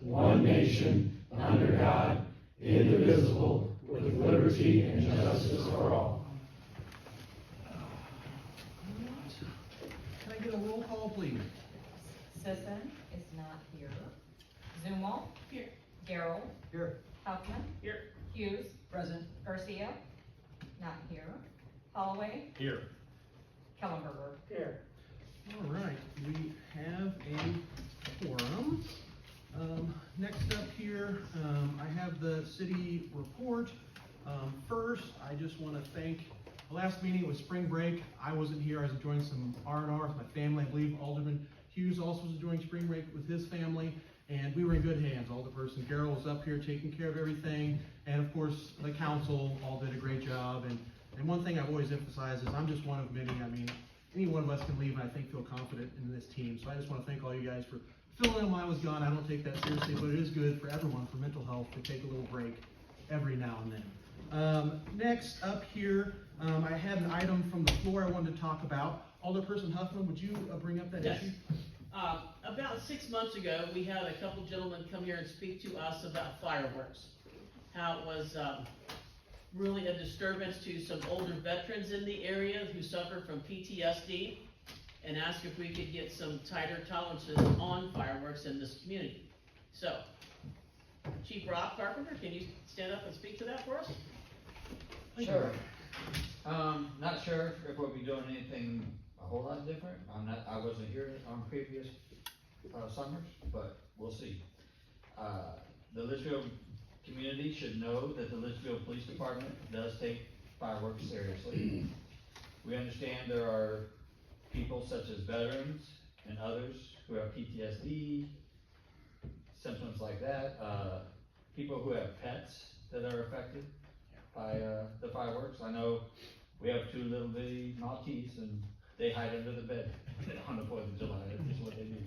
one nation, under God, indivisible, with liberty and justice for all. Can I get a roll call, please? Sisson is not here. Zumwalt. Here. Garrell. Here. Huffman. Here. Hughes. Present. Garcia. Not here. Holloway. Here. Kellenberger. Here. All right, we have a quorum. Next up here, I have the city report. First, I just want to thank, the last meeting was spring break. I wasn't here, I was enjoying some R&R with my family. I believe Alderman Hughes also was enjoying spring break with his family, and we were in good hands. Alderperson Garrell was up here taking care of everything, and of course, the council all did a great job. And one thing I've always emphasized is I'm just one of many. I mean, any one of us can leave and I think feel confident in this team. So I just want to thank all you guys for filling in while I was gone. I don't take that seriously, but it is good for everyone, for mental health, to take a little break every now and then. Next up here, I had an item from the floor I wanted to talk about. Alderperson Huffman, would you bring up that Yes. issue? About 6 months ago, we had a couple gentlemen come here and speak to us about fireworks. How it was really a disturbance to some older veterans in the area who suffer from PTSD, and asked if we could get some tighter tolerances on fireworks in this community. So, Chief Rob Carpenter, can you stand up and speak to that for us? Sure. Not sure if we'll be doing anything a whole lot different. I wasn't here on previous summers, but we'll see. The Litchfield community should know that the Litchfield Police Department does take fireworks seriously. We understand there are people such as veterans and others who have PTSD, symptoms like that, people who have pets that are affected by the fireworks. I know we have 2 little bitty Maltese and they hide under the bed on the 4th of July. That's just what they do.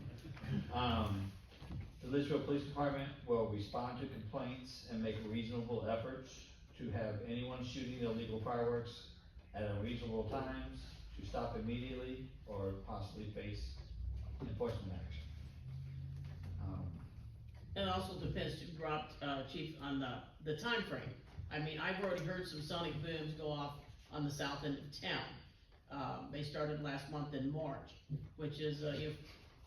The Litchfield Police Department will respond to complaints and make reasonable efforts to have anyone shooting illegal fireworks at unreasonable times to stop immediately or possibly face enforcement action. And it also depends, Rob, Chief, on the time frame. I mean, I've already heard some sonic booms go off on the south end of town. They started last month in March, which is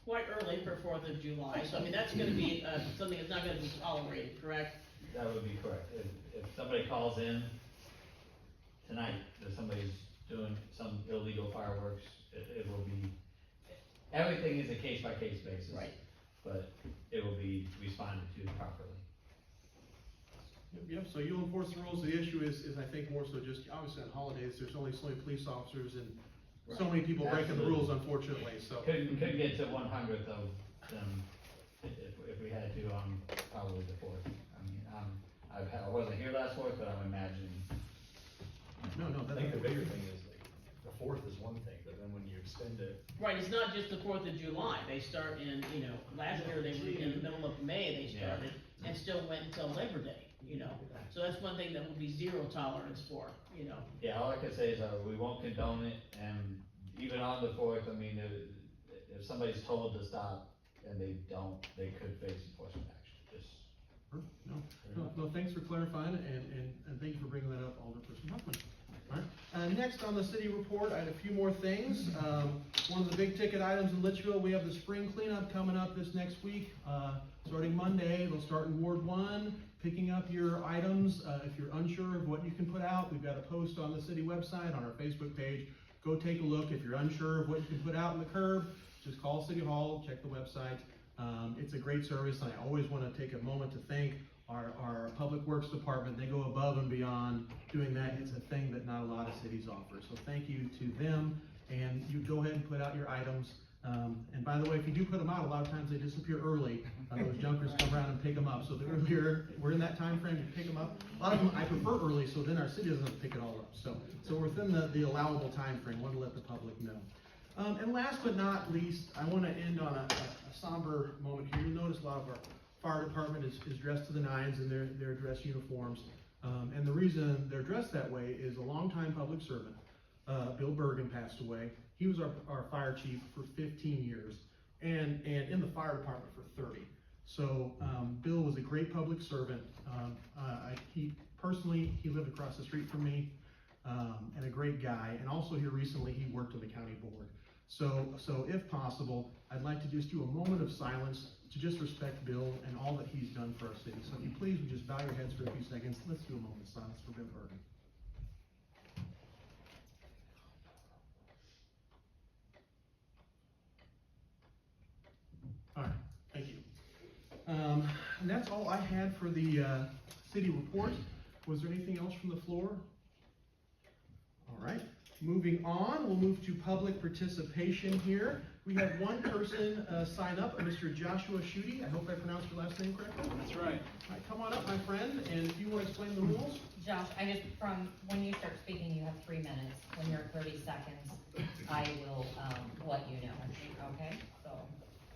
quite early for 4th of July. So I mean, that's gonna be something that's not gonna be tolerated, correct? That would be correct. If somebody calls in tonight that somebody's doing some illegal fireworks, it will be, everything is a case-by-case basis. Right. But it will be responded to properly. Yep, so you'll enforce the rules. The issue is I think more so just, obviously on holidays, there's only so many police officers and so many people breaking the rules, unfortunately, so. Couldn't get to 100th of them if we had to on probably the 4th. I mean, I wasn't here last 4th, but I'm imagining. No, I think the bigger thing is like, the 4th is one thing, but then when you extend it. Right, it's not just the 4th of July. They start in, last year they were in the middle of May they started and still went until Labor Day, So that's one thing that will be zero tolerance for, Yeah, all I can say is we won't condone it, and even on the 4th, I mean, if somebody's told to stop and they don't, they could face enforcement action. No, thanks for clarifying and thank you for bringing that up, Alderperson Huffman. All right, next on the city report, I had a few more things. One of the big ticket items in Litchfield, we have the spring cleanup coming up this next week. Starting Monday, they'll start in Ward 1, picking up your items. If you're unsure of what you can put out, we've got a post on the city website, on our Facebook page. Go take a look. If you're unsure of what you can put out in the curb, just call City Hall, check the website. It's a great service, and I always want to take a moment to thank our Public Works Department. They go above and beyond doing that. It's a thing that not a lot of cities offer. So thank you to them, and you go ahead and put out your items. And by the way, if you do put them out, a lot of times they disappear early. Those junkers come around and pick them up. So the earlier we're in that time frame, you pick them up. A lot of them I prefer early, so then our city doesn't have to pick it all up. So we're within the allowable time frame. Want to let the public know. And last but not least, I want to end on a somber moment here. You'll notice a lot of our fire department is dressed to the nines in their dress uniforms. And the reason they're dressed that way is a longtime public servant, Bill Bergen, passed away. He was our fire chief for 15 years and in the fire department for 30. So, Bill was a great public servant. He lived across the street from me, and a great guy. And also here recently, he worked on the county board. So if possible, I'd like to just do a moment of silence to just respect Bill and all that he's done for our city. So if you please would just bow your heads for a few seconds. Let's do a moment of silence for Bill Bergen. All right, thank you. And that's all I had for the city report. Was there anything else from the floor? All right, moving on, we'll move to public participation here. We have one person sign up, Mr. Joshua Schutte. I hope I pronounced your last name correctly. That's right. All right, come on up, my friend, and if you want to explain the rules. Josh, from when you start speaking, you have 3 minutes. When you're at 30 seconds, I will, let you know, okay? So.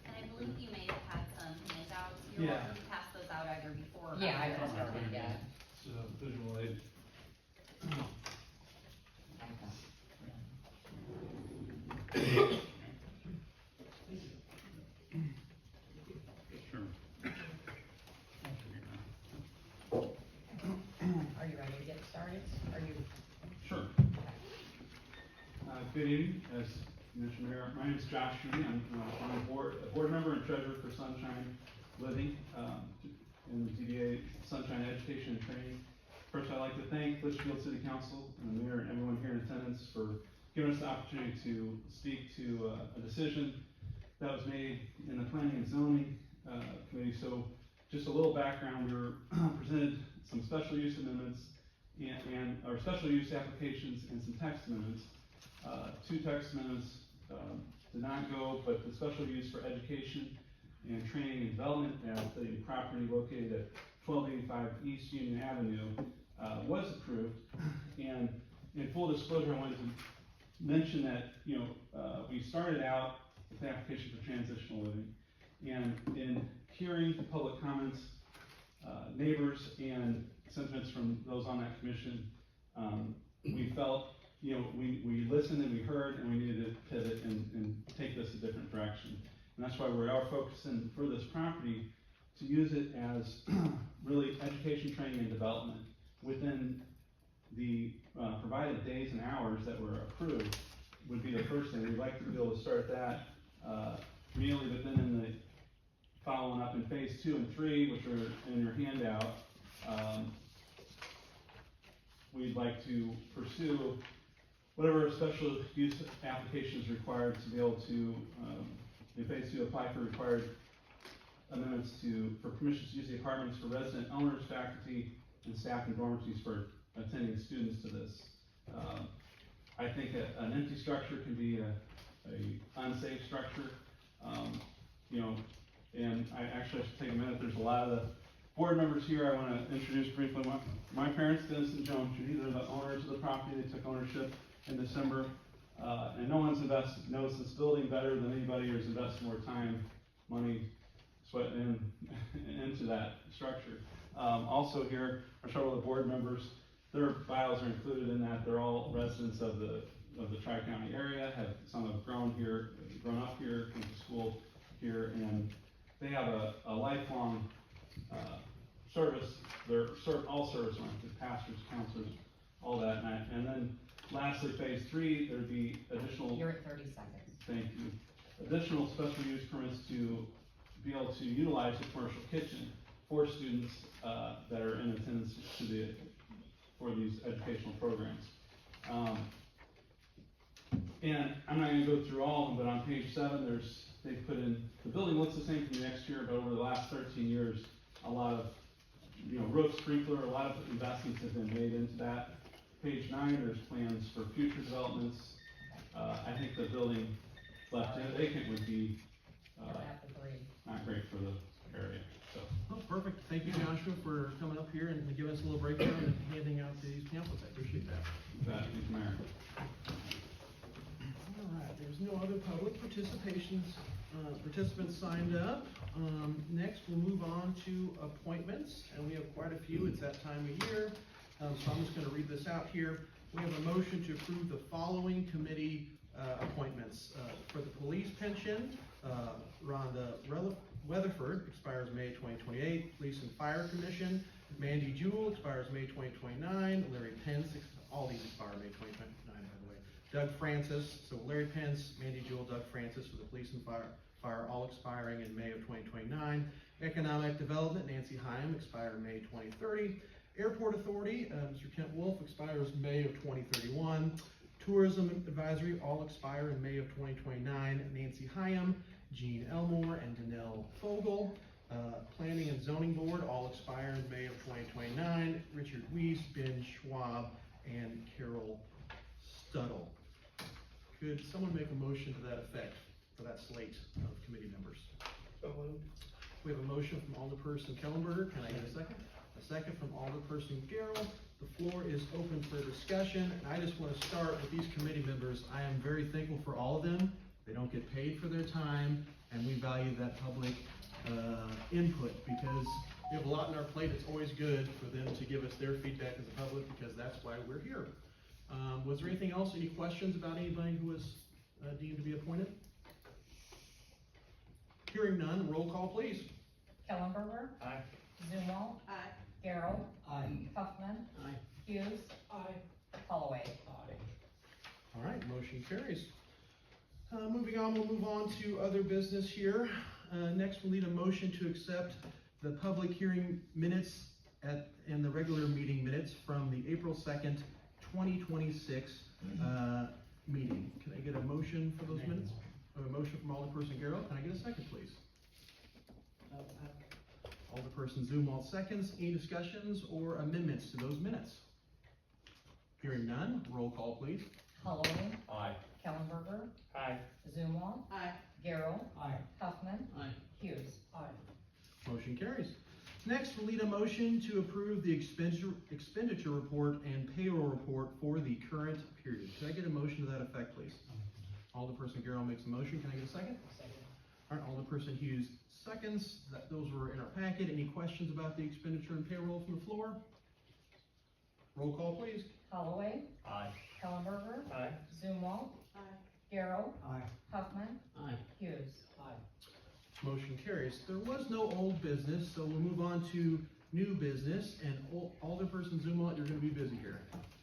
And I believe you may have had some handouts. You're Yeah. welcome to pass those out either before or Yeah, I after. just started, yeah. So visual aid. Sure. Are you ready to get started? Are you? Sure. Good evening, as mentioned here, my name is Josh Schutte. I'm a board member and treasurer for Sunshine Living, in the TDA Sunshine Education and Training. First, I'd like to thank Litchfield City Council and the mayor and everyone here in attendance for giving us the opportunity to speak to a decision that was made in the Planning and Zoning Committee. So just a little background, we were presented some special use amendments or special use applications and some text amendments. 2 text amendments did not go, but the special use for education and training and development at the property located at 1285 East Union Avenue was approved. And in full disclosure, I wanted to mention that, we started out with the application for transitional living. And in hearing the public comments, neighbors and sentiments from those on that commission, we felt, we listened and we heard, and we needed to pivot and take this a different direction. And that's why we are focusing for this property to use it as really education, training, and development within the provided days and hours that were approved would be the first thing. We'd like to be able to start that immediately, but then in the following up in phase 2 and 3, which are in your handout, we'd like to pursue whatever special use application is required to be able to, in phase 2, apply for required amendments for permissions to use the apartments for resident owners, faculty, and staff and dormitories for attending students to this. I think an empty structure can be a unsafe structure, and I actually should take a minute. There's a lot of the board members here. I want to introduce briefly my parents, Dennis and Joan Schutte. They're the owners of the property. They took ownership in December, and no one's knows this building better than anybody, or has invested more time, money, sweat into that structure. Also here are several of the board members. Their bios are included in that. They're all residents of the Tri-County area. Some have grown up here, went to school here, and they have a lifelong service. They're all service-oriented, pastors, counselors, all that. And then lastly, phase 3, there'd be additional. You're at 30 seconds. Thank you. Additional special use permits to be able to utilize the commercial kitchen for students that are in attendance for these educational programs. And I'm not going to go through all of them, but on page 7, they put in, the building looks the same from the exterior, but over the last 13 years, a lot of, roof sprinkler, a lot of investments have been made into that. Page 9, there's plans for future developments. I think the building left vacant would be not great for the area. So. Oh, perfect. Thank you, Joshua, for coming up here and giving us a little breakdown and handing out these pamphlets. I appreciate that. Thank you, Mayor. All right, there's no other public participants signed up. Next, we'll move on to appointments, and we have quite a few. It's that time of year, so I'm just going to read this out here. We have a motion to approve the following committee appointments. For the police pension, Rhonda Weatherford expires May 2028. Police and Fire Commission, Mandy Jewell expires May 2029. Larry Pence, all these expire May 2029, by the way. Doug Francis, so Larry Pence, Mandy Jewell, Doug Francis for the Police and Fire, all expiring in May of 2029. Economic Development, Nancy Hyam, expire May 2030. Airport Authority, Mr. Kent Wolf, expires May of 2031. Tourism Advisory, all expire in May of 2029. Nancy Hyam, Jean Elmore, and Danelle Fogel. Planning and Zoning Board, all expire in May of 2029. Richard Weiss, Ben Schwab, and Carol Studdle. Could someone make a motion to that effect for that slate of committee members? We have a motion from Alderperson Kellenberger. Can I get a second? A second from Alderperson Garrell. The floor is open for discussion, and I just want to start with these committee members. I am very thankful for all of them. They don't get paid for their time, and we value that public input, because we have a lot on our plate. It's always good for them to give us their feedback as a public, because that's why we're here. Was there anything else, any questions about anybody who was deemed to be appointed? Hearing none, roll call please. Kellenberger. Aye. Zumwalt. Aye. Garrell. Aye. Huffman. Aye. Hughes. Aye. Holloway. All right, motion carries. Moving on, we'll move on to other business here. Next, we'll need a motion to accept the public hearing minutes and the regular meeting minutes from the April 2nd, 2026 meeting. Can I get a motion for those minutes? A motion from Alderperson Garrell. Can I get a second, please? Alderperson Zumwalt seconds. Any discussions or amendments to those minutes? Hearing none, roll call please. Holloway. Aye. Kellenberger. Aye. Zumwalt. Aye. Garrell. Aye. Huffman. Aye. Hughes. Motion carries. Next, we'll need a motion to approve the expenditure report and payroll report for the current period. Can I get a motion to that effect, please? Alderperson Garrell makes a motion. Can I get a second? Second. All right, Alderperson Hughes seconds. Those were in our packet. Any questions about the expenditure and payroll from the floor? Roll call, please. Holloway. Aye. Kellenberger. Aye. Zumwalt. Aye. Garrell. Aye. Huffman. Aye. Hughes. Motion carries. There was no old business, so we'll move on to new business. And Alderperson Zumwalt, you're going to be busy here.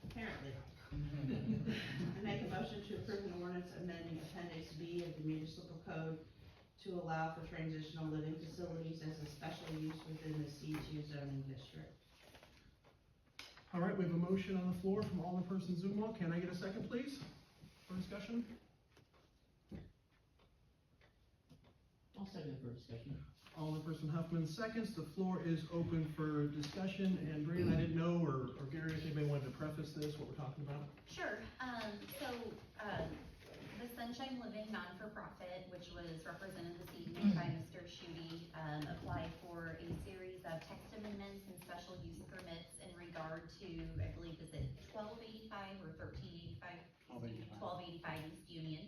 Apparently. I make a motion to approve an ordinance amending Appendix B of the municipal code to allow for transitional living facilities as a special use within the C2 zoning district. All right, we have a motion on the floor from Alderperson Zumwalt. Can I get a second, please, for discussion? I'll second it for discussion. Alderperson Huffman seconds. The floor is open for discussion. And Brandon, I didn't know, or Gary, if anybody wanted to preface this, what we're talking about? Sure, the Sunshine Living non-for-profit, which was represented this evening by Mr. Schutte, applied for a series of text amendments and special use permits in regard to, I believe, is it 1285 or 1385? 1285 East Union.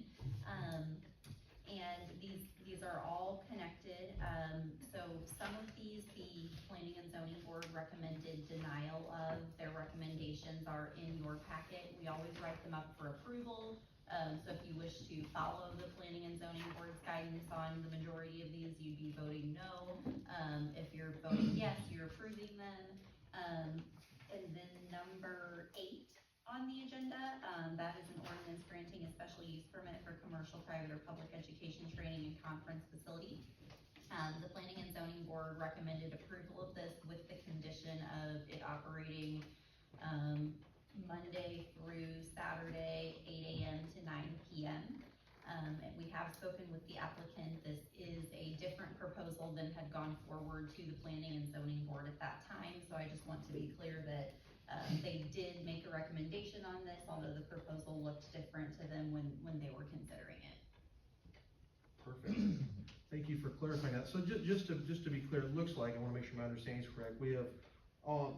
And these are all connected. So some of these, the Planning and Zoning Board recommended denial of. Their recommendations are in your packet. We always write them up for approval. So if you wish to follow the Planning and Zoning Board's guidance on the majority of these, you'd be voting no. If you're voting yes, you're approving them. And then number 8 on the agenda, that is an ordinance granting a special use permit for commercial, private, or public education, training, and conference facility. The Planning and Zoning Board recommended approval of this with the condition of it operating Monday through Saturday, 8 a.m. to 9 p.m. And we have spoken with the applicant. This is a different proposal than had gone forward to the Planning and Zoning Board at that time. So I just want to be clear that they did make a recommendation on this, although the proposal looked different to them when they were considering it. Perfect. Thank you for clarifying that. So just to be clear, it looks like, I want to make sure my understanding is correct, we have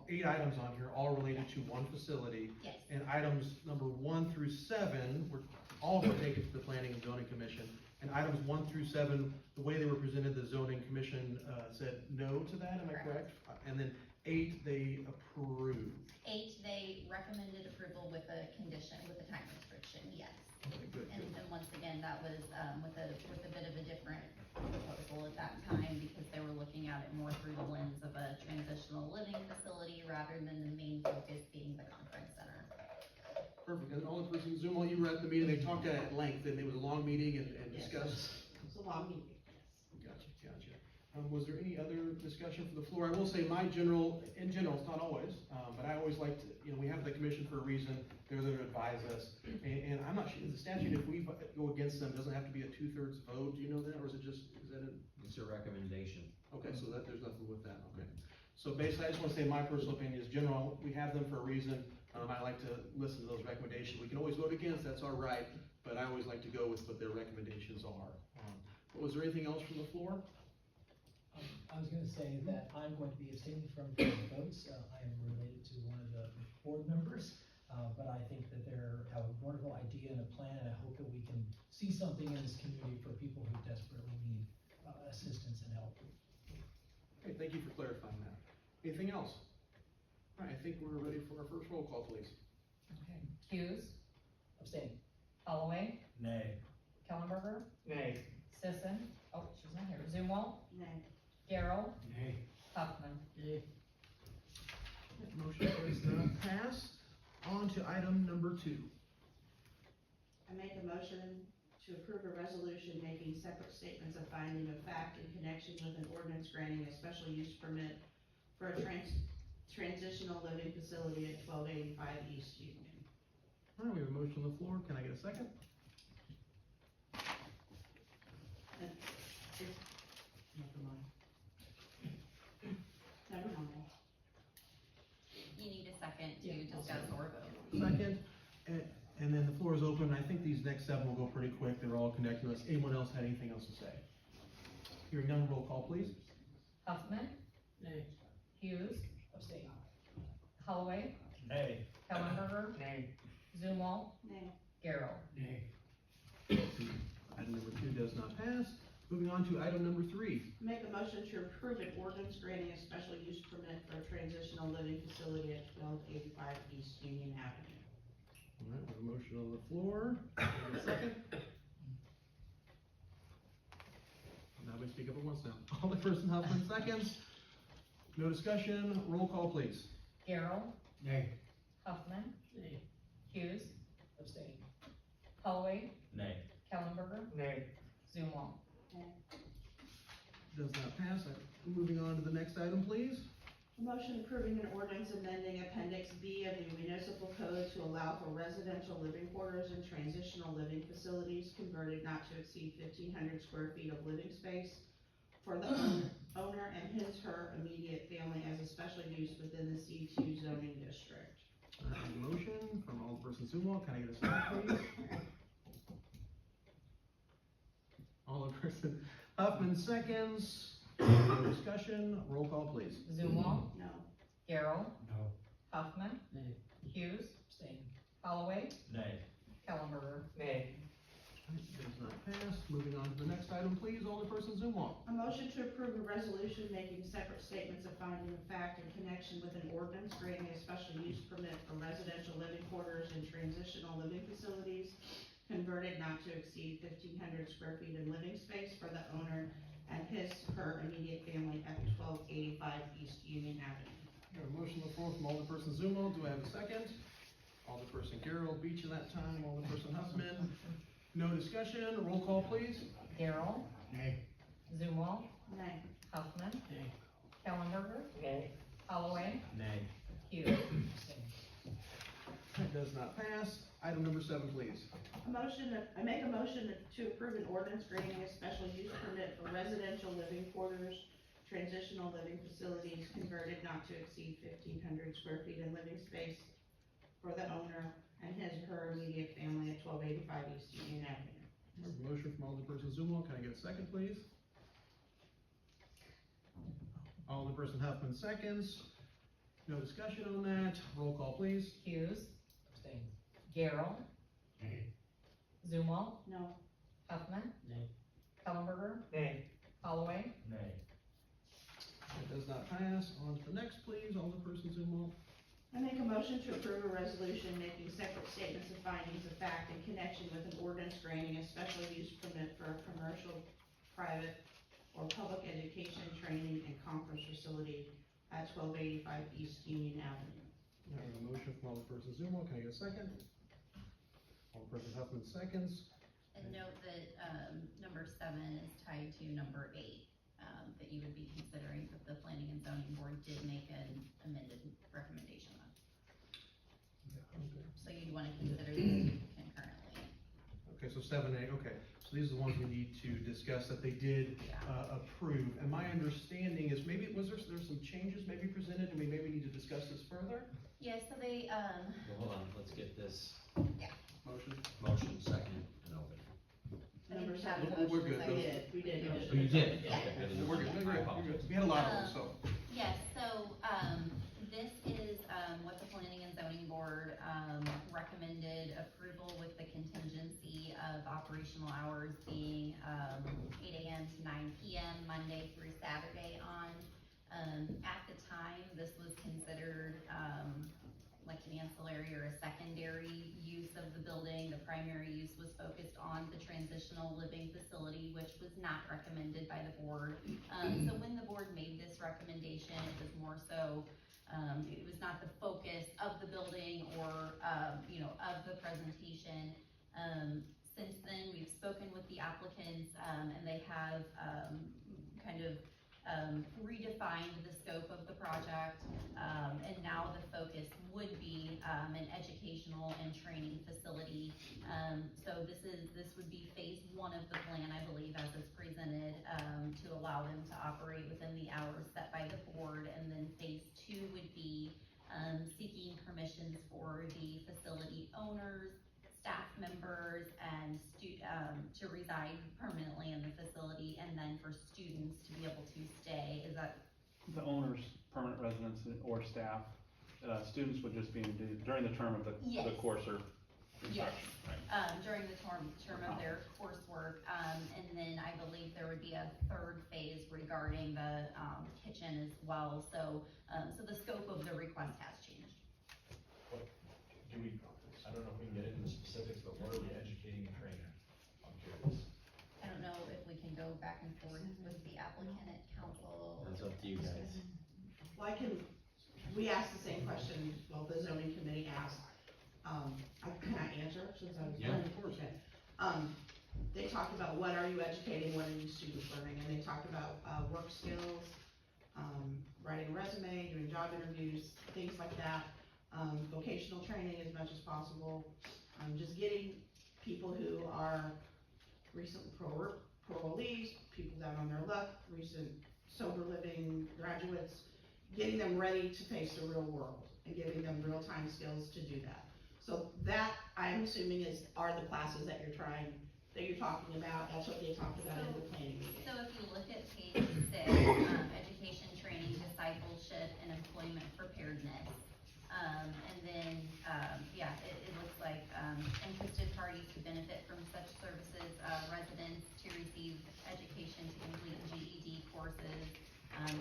8 items on here, all related to one facility. Yes. And items number 1 through 7, we're all going to take it to the Planning and Zoning Commission. And items 1 through 7, the way they were presented, the Zoning Commission said no to that, am I correct? And then 8, they approved. 8, they recommended approval with a condition, with a time restriction, yes. Okay, good. And once again, that was with a bit of a different proposal at that time because they were looking at it more through the lens of a transitional living facility rather than the main focus being the conference center. Perfect, and Alderperson Zumwalt, you were at the meeting, they talked at length, and it was a long meeting and Yes. discussed. It's a long meeting. Gotcha. Was there any other discussion for the floor? I will say in general, it's not always, but I always like to, we have the commission for a reason, they're there to advise us. And I'm not sure, is the statute, if we go against them, doesn't have to be a 2/3 vote, do you know that, or is it just, is that it? It's a recommendation. Okay, so that, there's nothing with that, okay. So basically, I just wanna say my personal opinion is general, we have them for a reason, I like to listen to those recommendations, we can always vote against, that's our right, but I always like to go with what their recommendations are. But was there anything else from the floor? I was gonna say that I'm going to be abstaining from the votes. I am related to one of the board members, but I think that they have a wonderful idea and a plan, and I hope that we can see something in this community for people who desperately need assistance and help. Okay, thank you for clarifying that. Anything else? All right, I think we're ready for our first roll call, please. Okay. Hughes, Abstain. Holloway, Nay. Kellenberger, Nay. Sisson, oh, she's not here, Zumwalt, Nay. Garrell, Nay. Huffman. Motion does not pass. On to item number 2. I make a motion to approve a resolution making separate statements of finding of fact in connection with an ordinance granting a special use permit for a transitional living facility at 1285 East Union. All right, we have a motion on the floor, can I get a second? Never mind. Never mind. You need a second to discuss or vote. Second, and then the floor is open, I think these next 7 will go pretty quick, they're all connected to us. Anyone else had anything else to say? Hearing none, roll call, please. Huffman, Nay. Hughes, Abstain. Holloway, Nay. Kellenberger, Nay. Zumwalt, Nay. Garrell. Nay. Item number 2 does not pass. Moving on to item number 3. Make a motion to approve an ordinance granting a special use permit for a transitional living facility at 1285 East Union Avenue. All right, we have a motion on the floor. Can I get a second? Now we speak up at once now. Alderperson Huffman seconds. No discussion, roll call please. Garrell, Nay. Huffman, Nay. Hughes, Abstain. Holloway, Nay. Kellenberger, Nay. Zumwalt. Does not pass. Moving on to the next item, please. A motion approving an ordinance amending Appendix B of the municipal code to allow for residential living quarters and transitional living facilities converted not to exceed 1,500 square feet of living space for the owner and his/her immediate family as a special use within the C2 zoning district. I have a motion from Alderperson Zumwalt. Can I get a second, please? Alderperson Huffman seconds. No discussion. Roll call, please. Zumwalt, No. Garrell, No. Huffman, Nay. Hughes, Abstain. Holloway, Nay. Kellenberger. Nay. Does not pass. Moving on to the next item, please. Alderperson Zumwalt. A motion to approve a resolution making separate statements of finding of fact in connection with an ordinance granting a special use permit for residential living quarters and transitional living facilities converted not to exceed 1,500 square feet in living space for the owner and his/her immediate family at 1285 East Union Avenue. I have a motion on the floor from Alderperson Zumwalt. Do I have a second? Alderperson Garrell beat you that time. Alderperson Huffman. No discussion. Roll call, please. Garrell, Nay. Zumwalt, Nay. Huffman, Nay. Kellenberger, Nay. Holloway, Nay. Hughes. Abstain. That does not pass. Item number 7, please. I make a motion to approve an ordinance granting a special use permit for residential living quarters, transitional living facilities converted not to exceed 1,500 square feet in living space for the owner and his/her immediate family at 1285 East Union Avenue. I have a motion from Alderperson Zumwalt. Can I get a second, please? Alderperson Huffman seconds. No discussion on that. Roll call, please. Hughes, Abstain. Garrell, Nay. Zumwalt, No. Huffman, Nay. Kellenberger, Nay. Holloway, Nay. That does not pass. On to the next, please. Alderperson Zumwalt. I make a motion to approve a resolution making separate statements of findings of fact in connection with an ordinance granting a special use permit for a commercial private, or public education, training, and conference facility at 1285 East Union Avenue. I have a motion from Alderperson Zumal, can I get a second? Alderperson Huffman seconds. And note that, number 7 is tied to number 8, that you would be considering, that the planning and zoning board did make an amended recommendation on. So you'd wanna consider these two concurrently. Okay, so 7A, okay, so these are the ones we need to discuss that they did, approve, and my understanding is maybe, there's some changes maybe presented, and we maybe need to discuss this further? Yeah, so they, Well, hold on, let's get this Motion? motion second and open. Number have 7. a We're good. We did. Oh, you did? Yeah. Okay, good. We're good, I we're apologize. good, we had a lot of them, so. Yes, so, this is, what the planning and zoning board, recommended approval with the contingency of operational hours being, 8 AM to 9 PM, Monday through Saturday on. At the time, this was considered, like an ancillary or a secondary use of the building. The primary use was focused on the transitional living facility, which was not recommended by the board. So when the board made this recommendation, it was more so, it was not the focus of the building or, of the presentation. Since then, we've spoken with the applicants, and they have, redefined the scope of the project, and now the focus would be, an educational and training facility. So this would be phase 1 of the plan, I believe, as it's presented, to allow them to operate within the hours set by the board, and then phase 2 would be, seeking permissions for the facility owners, staff members, and to reside permanently in the facility, and then for students to be able to stay. Is that? The owner's permanent residence or staff, students would just be during the term of the Yes. course or Yes. instruction, right? During the term of their coursework, and then I believe there would be a 3rd phase regarding the, kitchen as well, so the scope of the request has changed. I don't know if we can get into the specifics, but what are we educating and training? I'm curious. I don't know if we can go back and forth with the applicant at council. That's up to you guys. Well, we asked the same question, well, the zoning committee asked, can I answer since I was? Yeah. Of course. They talked about what are you educating, what are you students learning, and they talked about, work skills, writing a resume, doing job interviews, things like that, vocational training as much as possible, just getting people who are recent parolees, people down on their luck, recent sober living graduates, getting them ready to face the real world and giving them real-time skills to do that. So that, I'm assuming, are the classes that you're talking about. That's what they talked about in the planning meeting. So if you look at page 6, education, training, discipleship, and employment preparedness. And then, it looks like, interested parties to benefit from such services, residents to receive education to complete GED courses,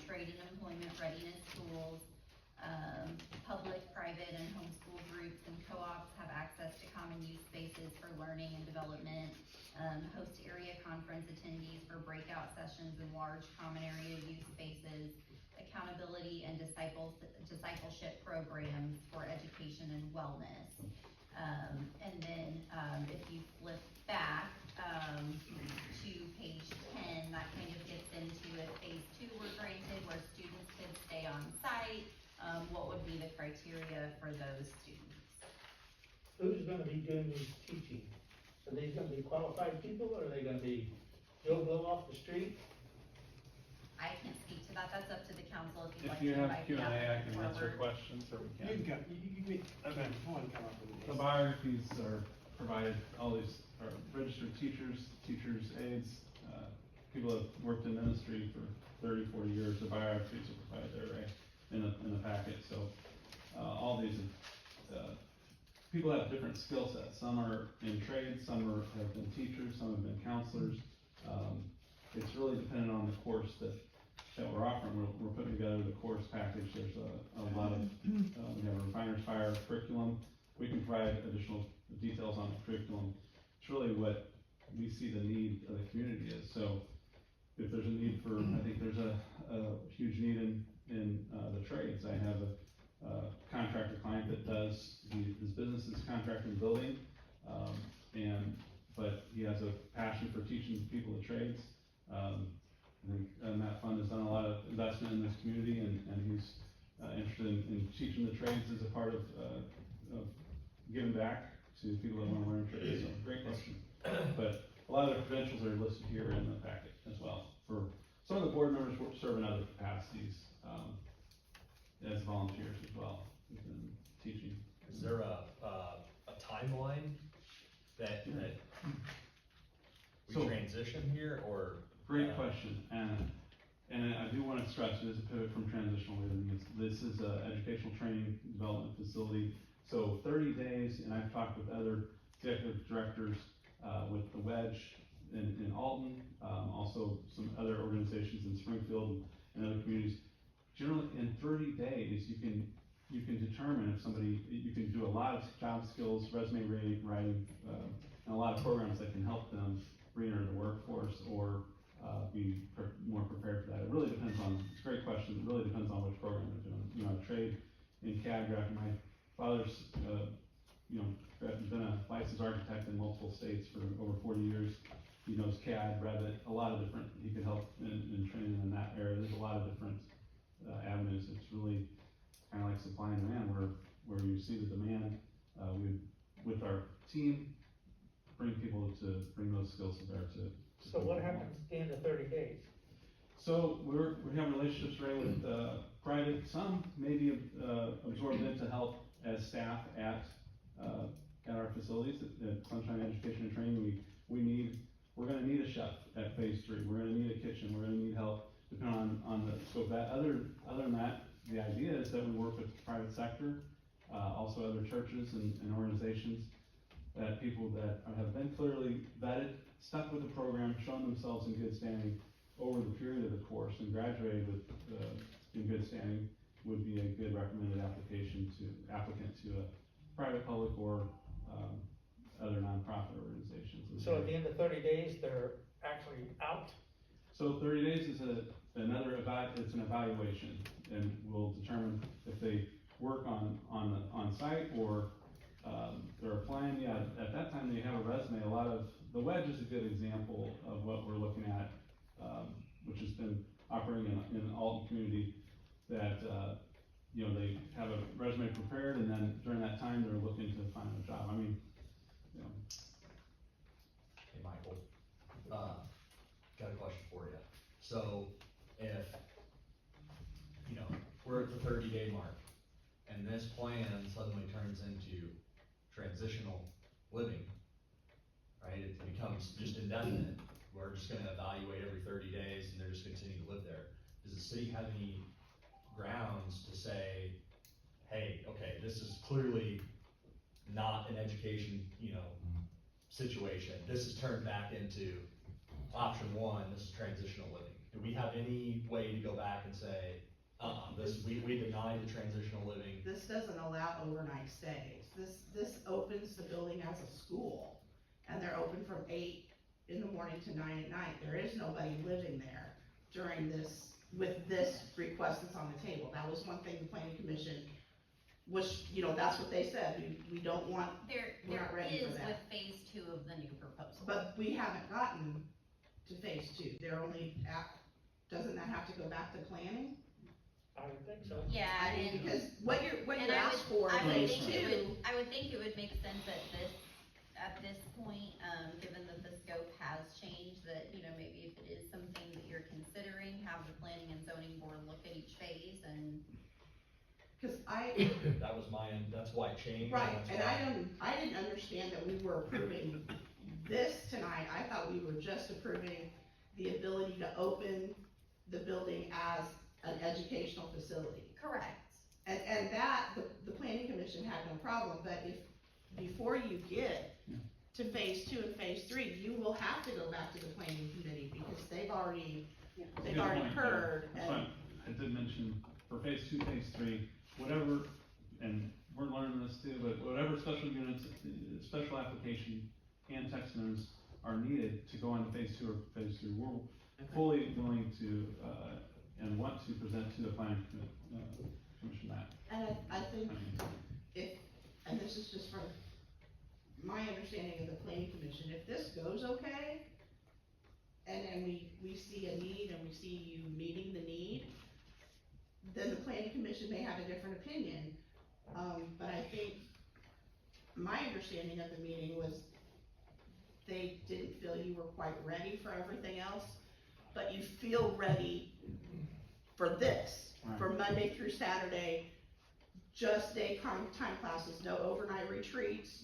trade and employment readiness tools, public, private, and homeschool groups and co-ops have access to common use spaces for learning and development, host area conference attendees for breakout sessions in large common area use spaces, accountability and discipleship programs for education and wellness. And then, if you flip back, to page 10, that kind of gets into if phase 2 were granted, where students could stay on site, what would be the criteria for those students? Who's gonna be doing these teaching? Are they gonna be qualified people, or are they gonna be Joe Blow off the street? I can't speak to that, that's up to the council if you'd like If to you have invite the Q&A, I applicant can answer forward. questions, or we You can. okay, go on, come up with The it. biographies are provided, all these are registered teachers, aides, people that have worked in ministry for 30, 40 years, the biographies are provided there, right, in the packet, so, all these, people have different skill sets, some are in trades, some have been teachers, some have been counselors. It's really dependent on the course that we're offering. We're putting together the course package. There's a lot of, we have a refiner's fire curriculum. We can provide additional details on the curriculum. It's really what we see the need of the community is. So, if there's a need for, I think there's a huge need in the trades. I have a contractor client that does, his business is contracting building, but he has a passion for teaching people the trades. I think that fund has done a lot of investment in this community, and he's interested in teaching the trades as a part of giving back to people that want to learn trades. So, great question. But a lot of the credentials are listed here in the packet as well. For some of the board members who serve in other capacities as volunteers as well within teaching. Is there a timeline that we So- transition here, or? Great question, and I do want to stress, it is a pivot from transitional living. This is a educational training development facility. So 30 days, and I've talked with other executive directors, with the Wedge in Alton, also some other organizations in Springfield and other communities. Generally, in 30 days, you can determine if somebody, you can do a lot of job skills, resume writing, and a lot of programs that can help them re-enter the workforce or be more prepared for that. It really depends on, it's a great question, it really depends on which program they're doing. You know, a trade in CAD graphic, my father's, been a licensed architect in multiple states for over 40 years. He knows CAD, Revit, a lot of different, he could help in training in that area. There's a lot of different avenues. It's really kind of like supply and demand, where you see the demand, with our team, bring people to bring those skills to bear to. So what happens at the end of 30 days? So we have relationships right with private, some maybe absorbed into help as staff at our facilities at Sunshine Education and Training. We're gonna need a chef at phase 3. We're gonna need a kitchen. We're gonna need help depending on the scope of that. Other than that, the idea is that we work with the private sector, also other churches and organizations, that people that have been clearly vetted, stuck with the program, shown themselves in good standing over the period of the course, and graduated with in good standing, would be a good recommended applicant to a private, public, or other nonprofit organizations. So at the end of 30 days, they're actually out? So 30 days is it's an evaluation, and we'll determine if they work on site or they're applying. Yeah, at that time they have a resume. The Wedge is a good example of what we're looking at, which has been operating in the Alton community, that they have a resume prepared, and then during that time they're looking to find a job. I mean, Hey, Michael, got a question for you. So if, we're at the 30-day mark, and this plan suddenly turns into transitional living, right? It becomes just indefinite. We're just gonna evaluate every 30 days, and they're just continue to live there. Does the city have any grounds to say, hey, okay, this is clearly not an education, situation. This is turned back into option 1, this is transitional living. Do we have any way to go back and say, we deny the transitional living? This doesn't allow overnight stays. This opens the building as a school, and they're open from 8 in the morning to 9 at night. There is nobody living there during this, with this request that's on the table. That was one thing the planning commission was, that's what they said. We don't want, we're not ready for There is that. with phase 2 of the new proposal. But we haven't gotten to phase 2. They're only doesn't that have to go back to planning? I would think so. Yeah, I mean, and- because what you And I asked for I in would phase think it 2. would, I would think it would make sense at this point, given that the scope has changed, that, maybe if it is something that you're considering, have the planning and zoning board look at each phase and. Cause That's why it changed. right, that's and why- I didn't understand that we were approving this tonight. I thought we were just approving the ability to open the building as an educational facility. Correct. And that, the planning commission had no problem, but if, before you get to phase 2 and phase 3, you will have to go back to the planning committee, because they've already Good point. heard. That's And why I did mention for phase 2, phase 3, whatever, and we're learning this too, but whatever special units, special application and text notes are needed to go on to phase 2 or phase 3, fully willing to, and want to present to the planning commission that. And I think I mean, if, and this is just from my understanding of the planning commission, if this goes okay, and then we see a need and we see you meeting the need, then the planning commission may have a different opinion. But I think my understanding of the meeting was they didn't feel you were quite ready for everything else, but you feel ready for this, for Monday through Saturday, just time classes, no overnight retreats,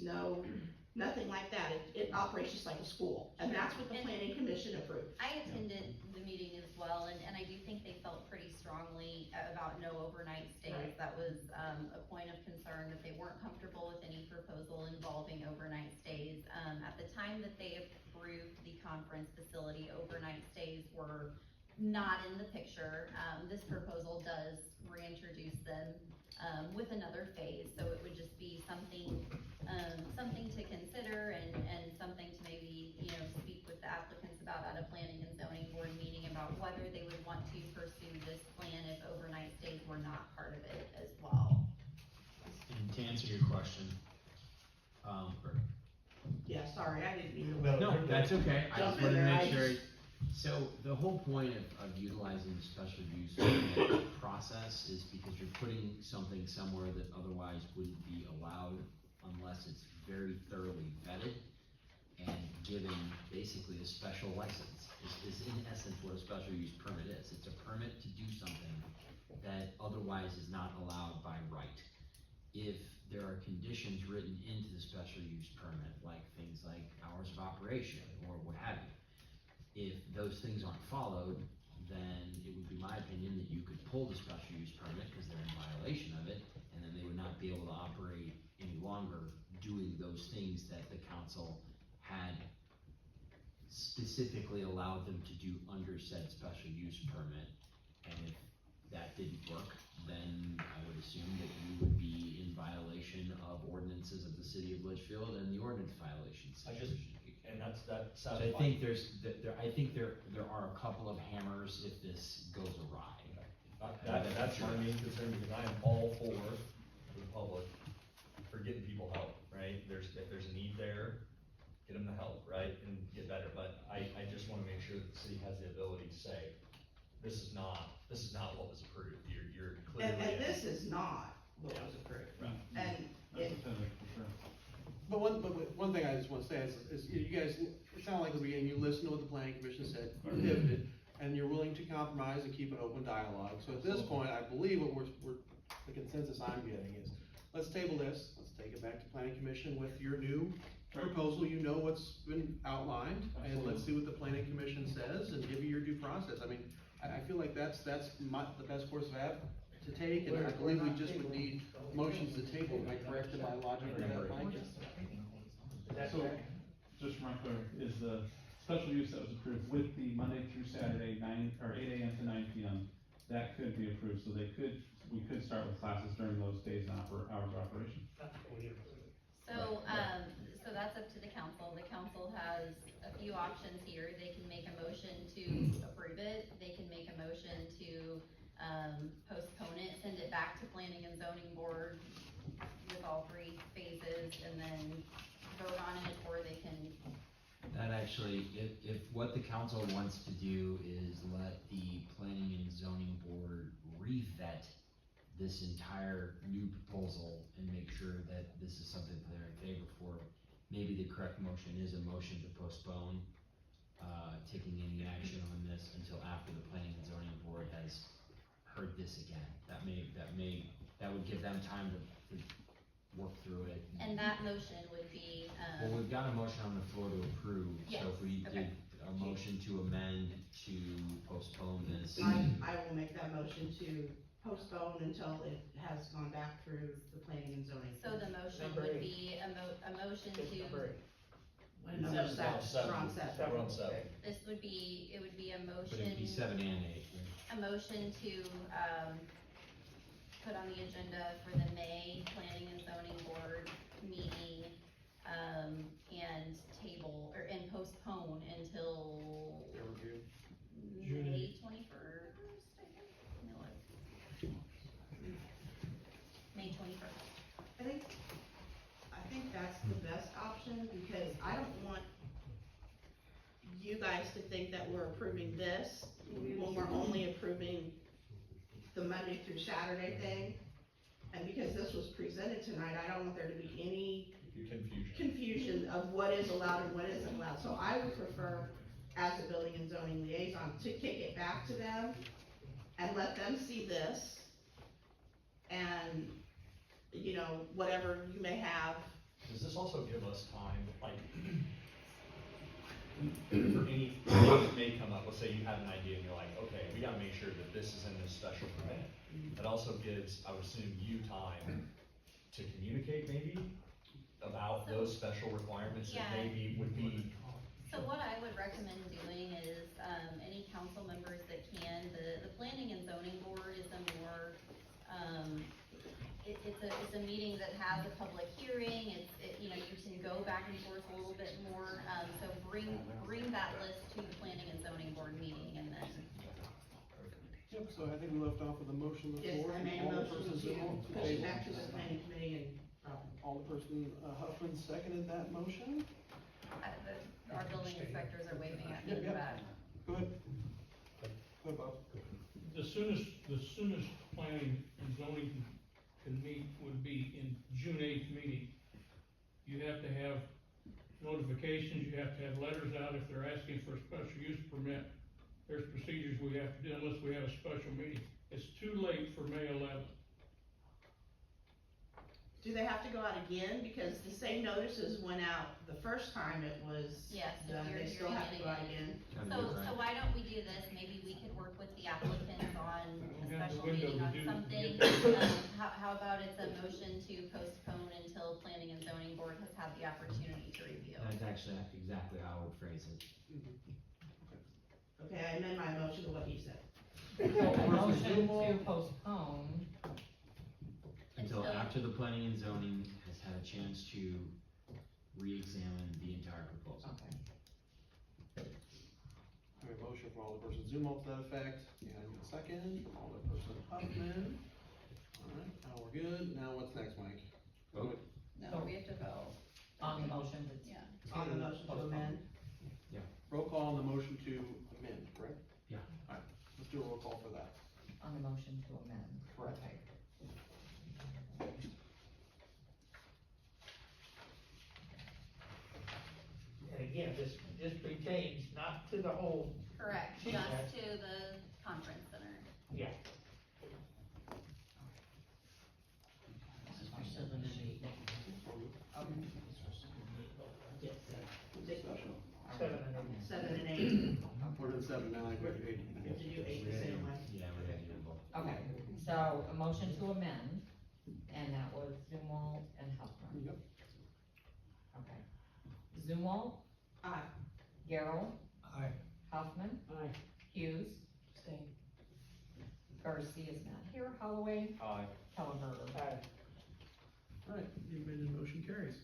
nothing like that. It operates just like a school, and that's what the planning commission approved. I attended the meeting as well, and I do think they felt pretty strongly about no overnight stays. Right. That was, a point of concern, that they weren't comfortable with any proposal involving overnight stays. At the time that they approved the conference facility, overnight stays were not in the picture. This proposal does reintroduce them, with another phase, so it would just be something to consider and something to maybe, speak with the applicants about at a planning and zoning board meeting about whether they would want to pursue this plan if overnight stays were not part of it as well. And to answer your question, Yeah, sorry, I didn't mean to. no, that's okay, I Jump just in wanted to there, make sure. So the whole point of utilizing the special use permit process is because you're putting something somewhere that otherwise wouldn't be allowed unless it's very thoroughly vetted and given basically a special license, is in essence what a special use permit is. It's a permit to do something that otherwise is not allowed by right. If there are conditions written into the special use permit, like things like hours of operation or what have you, if those things aren't followed, then it would be my opinion that you could pull the special use permit because they're in violation of it, and then they would not be able to operate any longer doing those things that the council had specifically allowed them to do under said special use permit. And if that didn't work, then I would assume that you would be in violation of ordinances of the city of Litchfield and the ordinance violations. And that So sounds I fine. think there are a couple of hammers if this goes awry. That's my main concern, because I am all for the public, for getting people help, right? If there's a need there, get them the help, right, and get better, but I just wanna make sure that the city has the ability to say, this is not what was approved, you're clearly. And this is not what was approved. Right. And That's it, a better, for sure. But one thing I just wanna say is you guys, it sounded like at the beginning, you listened to what the planning commission said, you pivoted, and you're willing to compromise and keep an open dialogue. So at this point, I believe what the consensus I'm getting is, let's table this, let's take it back to planning commission with your new proposal, you know what's been outlined, and let's see what the planning commission says, and give you your due process. I mean, I feel like that's the best course of action to take, and I believe we just would need motions to table, am I correct in my logic or that, Mike? So, just run clear, is the special use that was approved with the Monday through Saturday, 8 AM to 9 PM, that could be approved, so we could start with classes during those days and hours of operation. So, so that's up to the council. The council has a few options here. They can make a motion to approve it. They can make a motion to, postpone it, send it back to planning and zoning board with all three phases, and then vote on it, or they can. That actually, if what the council wants to do is let the planning and zoning board re-vet this entire new proposal and make sure that this is something that they're in favor for, maybe the correct motion is a motion to postpone, taking any action on this until after the planning and zoning board has heard this again. That would give them time to work through it. And that motion would be, Well, we've got a motion on the floor to approve, Yes, so if we okay. did a motion to amend to postpone this. I will make that motion to postpone until it has gone back through the planning and zoning. so the motion Number would 8. be a motion It's to, number 8. Number Seven. seven, we're on seven. We're on seven. this would be, it would be a But it'd be motion, 7 and 8. a motion to, put on the agenda for the May Planning and Zoning Board meeting, and table, and postpone until Their review. May 21st, I think. No, May 21st. I think that's the best option, because I don't want you guys to think that we're approving this when we're only approving the Monday through Saturday thing. And because this was presented tonight, I don't want there to be any confusion of what is allowed and what isn't allowed. So I would prefer, as a building and zoning liaison, to kick it back to them and let them see this. And, you know, whatever you may have. Does this also give us time, like, for any, that may come up, let's say you have an idea and you're like, okay, we gotta make sure that this is in this special permit. That also gives, I would assume, you time to communicate maybe about those special requirements that Yeah. maybe would be. So what I would recommend doing is, any council members that can, the planning and zoning board is a more, it's a meeting that has a public hearing, you know, you can go back and forth a little bit more, so bring that list to the planning and zoning board meeting and then. Yep, so I think we left off with a motion on the Yes, floor. I made a All the motion persons to involved push it table. back to the planning committee and, All the person, Huffman seconded that motion. Our building inspectors are waving at me Yep, in the yep. back. Go ahead. Go ahead, Bob. The soonest planning and zoning can meet would be in June 8th meeting. You have to have notifications, you have to have letters out if they're asking for a special use permit. There's procedures we have to do unless we have a special meeting. It's too late for May 11th. do they have to go out again? Because the same notices went out the first time it was Yes, so done, you're they still have to getting go out it. again. So why don't we do this, maybe we could work with the applicants on a Yeah, the special window meeting to on do- something. yeah. How about it's a motion to postpone until planning and zoning board has had the opportunity to review? That's actually exactly how I would phrase it. Okay, I amend my motion to what he said. A motion to postpone, Until Until- after the planning and zoning has had a chance to re-examine the entire proposal. okay. I have a motion from Alderperson Zumal to that effect, and a second from Alderperson Huffman. Alright, now we're good, now what's next, Mike? Vote. No, we have to vote. On the motion, it's. Yeah. On the motion to amend. Roll call on the motion to amend, correct? Yeah. Alright, let's do a roll call for that. On the motion to amend. Correct. Okay. And again, this pertains not to the whole. Correct, Okay. just to the conference center. Yeah. This is for 7 and 8. Discussion. 7 and 8. 7 and 8, We're at 7 now, I go to 8. we have to do 8 the same way. Yeah, we're gonna do both. Okay, so a motion to amend, and that was Zumwalt and Huffman. Yep. Okay. Zumwalt, Aye. Gerald, Aye. Huffman, Aye. Hughes. Garcia is not here, Holloway, Aye. Kellenberger. Aye. Alright, the amended motion carries.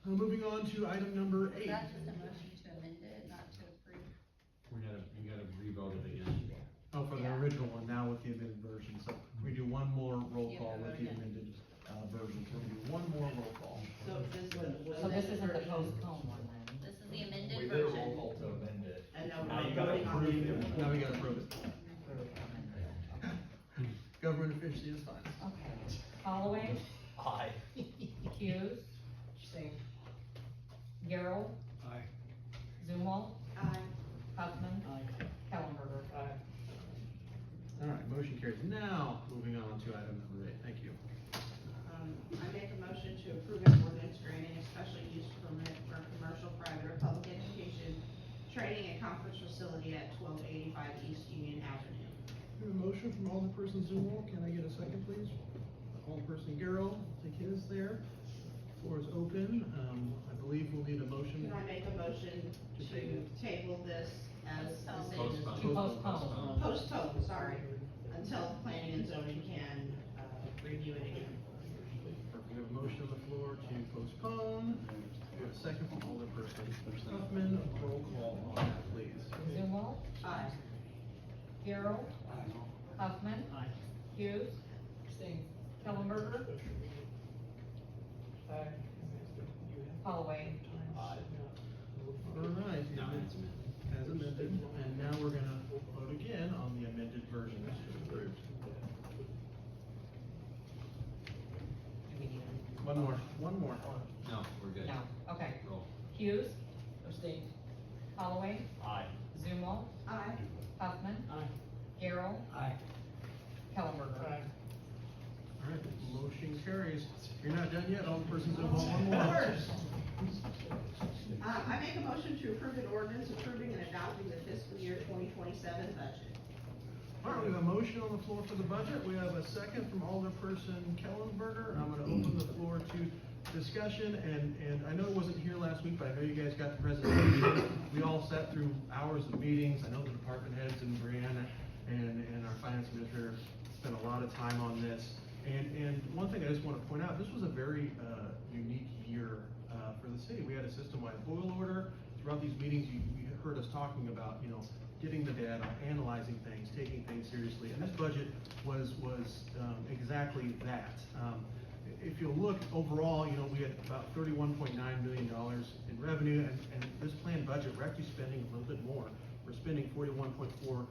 Moving on to item number 8. That's just a motion to amend it, not to approve. You gotta re-vote it again. Oh, for the Yeah. original one, now with the amended version, so we do one more roll You call have to with the vote again. amended, version, so we do one more roll call. So this is. So this isn't the postpone one then? This is the amended We did a roll version. call to amend it. And now Now we're you gotta voting on approve the. it. Now we gotta prove it. Okay. Government efficiency is fine. Okay, Holloway, Aye. Hughes. Gerald, Aye. Zumwalt, Aye. Huffman, Kellenberger. Aye. Alright, motion carries. Now, moving on to item number 8, thank you. I make a motion to approve an ordinance granting a special use permit for commercial, private, or public education, training and conference facility at 1285 East Union Avenue. We have a motion from Alderperson Zumal, can I get a second, please? Alderperson Garrell, take his there. Floor is open, I believe we'll need a motion. Can I make a motion to table this as the same as? Postpone. Postpone, sorry, until the planning and zoning can, review it again. We have a motion on the floor to postpone. We have a second from Alderperson Huffman. Roll call on that, please. Zumwalt, Huffman. Aye. Hughes. Kellenberger. Holloway. Aye. All right, Now it's amended. as amended, and now we're gonna vote again on the amended version that's approved. Do we need One more. No, we're a- good. No, okay. Roll. Hughes. Abstain. Holloway. Aye. Zumal. Aye. Huffman. Aye. Garrell. Aye. Kellenberger. All right, motion carries. You're not done yet, all the persons involved, one more. I make a motion to approve an ordinance approving and adopting the fiscal year 2027 budget. All right, we have a motion on the floor for the budget. We have a second from Alderperson Kellenberger. And I'm gonna open the floor to discussion, and I know it wasn't here last week, but I know you guys got the presentation. We all sat through hours of meetings. I know the department heads and Brianna and our finance administrator spent a lot of time on this. And one thing I just wanna point out, this was a very, unique year, for the city. We had a system-wide boil order. Throughout these meetings, you heard us talking about, getting the data, analyzing things, taking things seriously, and this budget was exactly that. If you look overall, we had about $31.9 million in revenue, and this planned budget, we're actually spending a little bit more. We're spending $41.4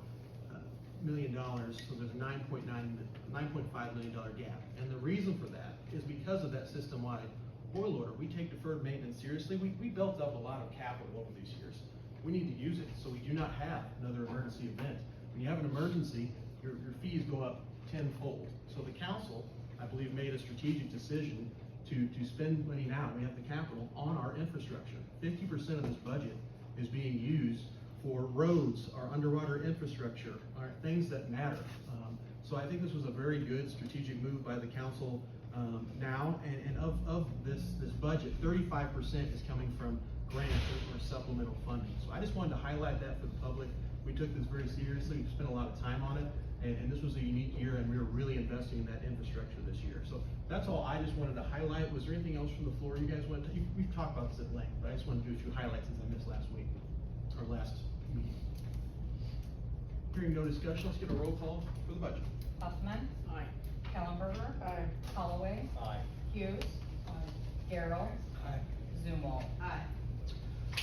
million, so there's a $9.5 million gap. And the reason for that is because of that system-wide boil order. We take deferred maintenance seriously. We built up a lot of capital over these years. We need to use it so we do not have another emergency event. When you have an emergency, your fees go up tenfold. So the council, I believe, made a strategic decision to spend money now, we have the capital, on our infrastructure. 50% of this budget is being used for roads, our underwater infrastructure, our things that matter. So I think this was a very good strategic move by the council now, and of this budget, 35% is coming from grants or supplemental funding. So I just wanted to highlight that for the public. We took this very seriously, we spent a lot of time on it, and this was a unique year, and we were really investing in that infrastructure this year. So that's all I just wanted to highlight. Was there anything else from the floor you guys wanted to, we've talked about this at length, but I just wanted to do a few highlights since I missed last week, or last meeting. Hearing no discussion, let's get a roll call for the budget. Huffman. Aye. Kellenberger. Holloway. Aye. Hughes. Garrell. Aye. Zumal. Aye.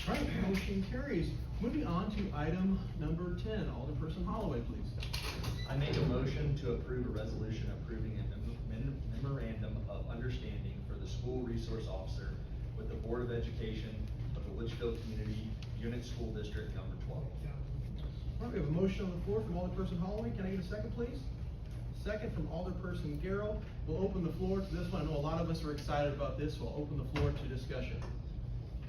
All right, motion carries. Moving on to item number 10, Alderperson Holloway, please. I make a motion to approve a resolution approving a memorandum of understanding for the school resource officer with the Board of Education of the Litchfield Community Unit School District number 12. All right, we have a motion on the floor from Alderperson Holloway. Can I get a second, please? Second from Alderperson Garrell. We'll open the floor to this one. I know a lot of us are excited about this, so I'll open the floor to discussion.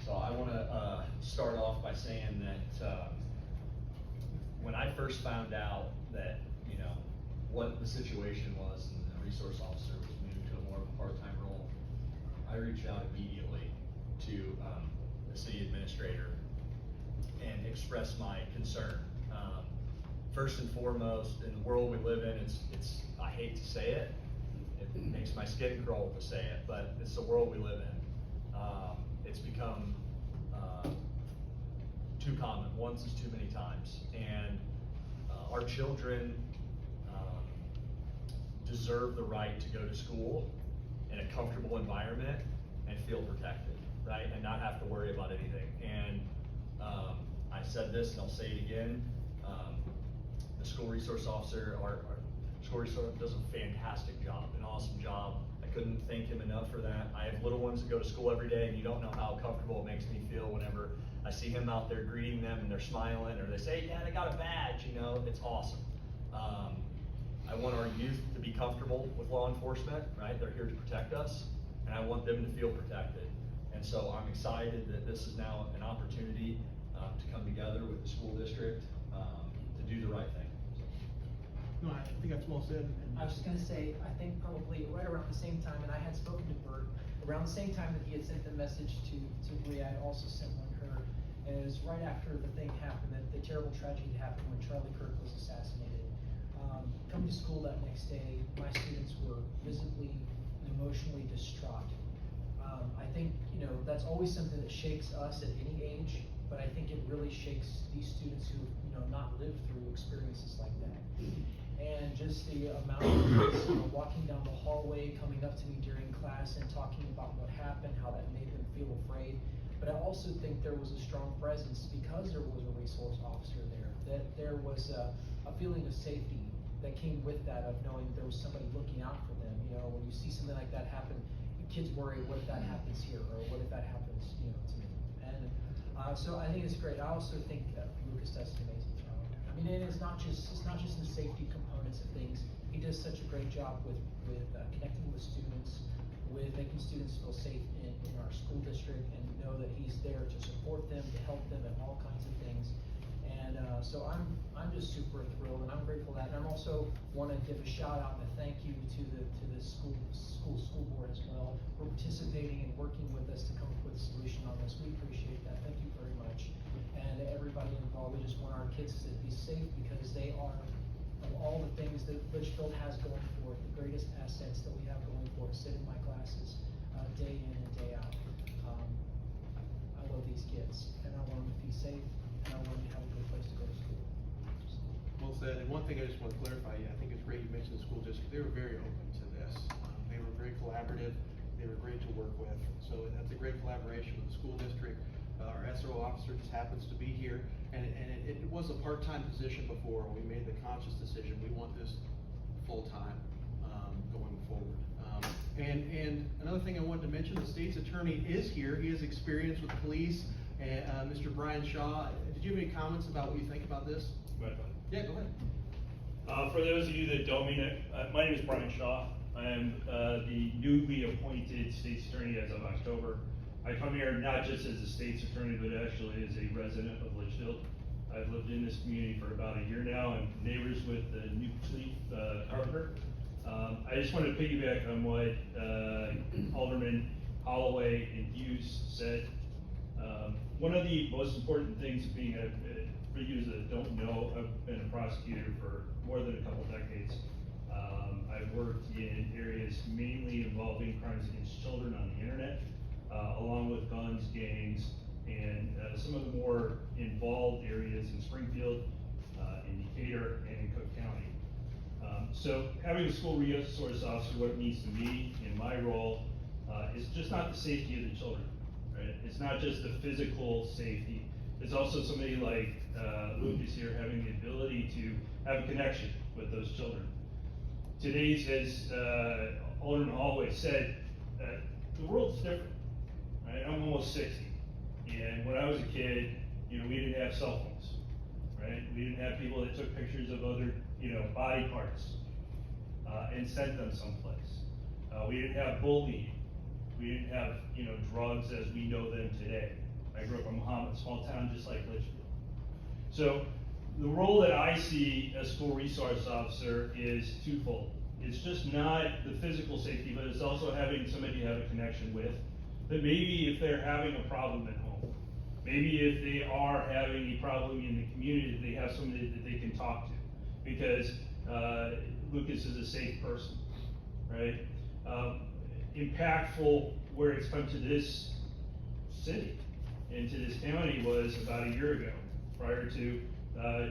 So I wanna, start off by saying that, when I first found out that, what the situation was and the resource officer was moved to a more of a part-time role, I reached out immediately to, the city administrator and expressed my concern. First and foremost, in the world we live in, it's, I hate to say it, it makes my skin crawl to say it, but it's the world we live in. It's become, too common, once is too many times, and, our children, deserve the right to go to school in a comfortable environment and feel protected, right, and not have to worry about anything. And, I said this and I'll say it again, the school resource officer, our school resource does a fantastic job, an awesome job. I couldn't thank him enough for that. I have little ones that go to school every day, and you don't know how comfortable it makes me feel whenever I see him out there greeting them and they're smiling, or they say, "Hey, Dad, I got a badge," it's awesome. I want our youth to be comfortable with law enforcement, right? They're here to protect us, and I want them to feel protected. And so I'm excited that this is now an opportunity to come together with the school district to do the right thing. No, I think that's well said. I was just gonna say, I think probably right around the same time, and I had spoken to Bert, around the same time that he had sent the message to Bria, I had also sent one to her. And it was right after the thing happened, that the terrible tragedy happened when Charlie Kirk was assassinated. Coming to school that next day, my students were visibly and emotionally distraught. I think, that's always something that shakes us at any age, but I think it really shakes these students who, not lived through experiences like that. And just the amount of kids, walking down the hallway, coming up to me during class and talking about what happened, how that made them feel afraid. But I also think there was a strong presence because there was a resource officer there, that there was a feeling of safety that came with that, of knowing there was somebody looking out for them. You know, when you see something like that happen, kids worry, what if that happens here, or what if that happens, to me? And so I think it's great. I also think that Lucas does an amazing job. I mean, and it's not just the safety components of things. He does such a great job with connecting with students, with making students feel safe in our school district, and know that he's there to support them, to help them in all kinds of things. And so I'm just super thrilled, and I'm grateful for that. And I'm also want to give a shout out and a thank you to the school board as well for participating and working with us to come up with a solution on this. We appreciate that. Thank you very much. And everybody involved, we just want our kids to be safe, because they are, of all the things that Litchfield has going for it, the greatest assets that we have going for it. Sit in my classes day in and day out. I love these kids, and I want them to be safe, and I want them to have a good place to go to school. Well said. And one thing I just want to clarify, I think it's great you mentioned the school district. They were very open to this. They were very collaborative. They were great to work with. So that's a great collaboration with the school district. Our SRO officer just happens to be here, and it was a part-time position before. We made the conscious decision, we want this full-time going forward. And another thing I wanted to mention, the state's attorney is here. He has experience with police. And Mr. Brian Shaw, did you have any comments about what you think about this? Yeah, go ahead. For those of you that don't mean it, my name is Brian Shaw. I am the newly appointed state's attorney as of October. I come here not just as a state's attorney, but actually as a resident of Litchfield. I've lived in this community for about a year now. I'm neighbors with the new police carpenter. I just want to piggyback on what Alderman Holloway and Hughes said. One of the most important things being for you that don't know, I've been a prosecutor for more than a couple decades. I've worked in areas mainly involving crimes against children on the internet, along with guns, gangs, and some of the more involved areas in Springfield, in Decatur, and in Cook County. So having a school resource officer, what it means to me in my role, is just not the safety of the children, right? It's not just the physical safety. It's also somebody like Lucas here having the ability to have a connection with those children. Today's, as Alderman Holloway said, the world's different, right? I'm almost 60, and when I was a kid, we didn't have cell phones, right? We didn't have people that took pictures of other, body parts and sent them someplace. We didn't have bullying. We didn't have, drugs as we know them today. I grew up in Muhammad, small town just like Litchfield. So the role that I see as school resource officer is twofold. It's just not the physical safety, but it's also having somebody you have a connection with. That maybe if they're having a problem at home, maybe if they are having a problem in the community, they have somebody that they can talk to. Because Lucas is a safe person, right? Impactful where it's come to this city and to this county was about a year ago, prior to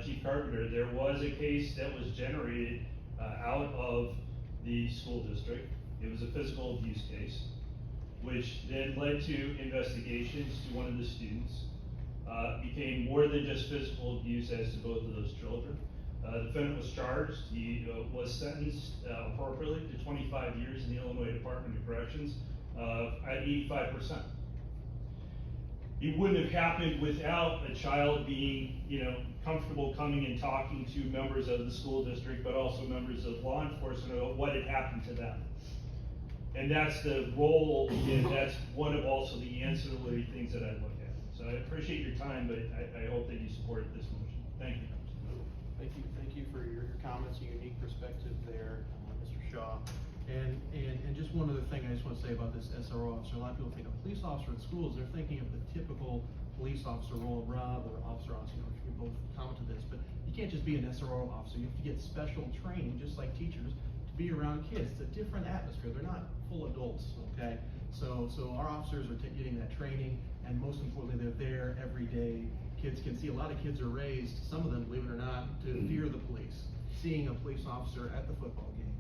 Chief Carpenter. There was a case that was generated out of the school district. It was a physical abuse case, which then led to investigations to one of the students. Became more than just physical abuse as to both of those children. The defendant was charged. He was sentenced appropriately to 25 years in the Illinois Department of Corrections at 85%. It wouldn't have happened without a child being, comfortable coming and talking to members of the school district, but also members of law enforcement about what had happened to them. And that's the role, and that's one of also the ancillary things that I look at. So I appreciate your time, but I hope that you support this motion. Thank you. Thank you for your comments and unique perspective there, Mr. Shaw. And just one other thing I just want to say about this SRO officer. A lot of people think a police officer in schools, they're thinking of the typical police officer role, Rob, or officer, which we both commented this, but you can't just be an SRO officer. You have to get special training, just like teachers, to be around kids. It's a different atmosphere. They're not full adults, okay? So our officers are getting that training, and most importantly, they're there every day. Kids can see, a lot of kids are raised, some of them, believe it or not, to fear the police. seeing a police officer at the football game,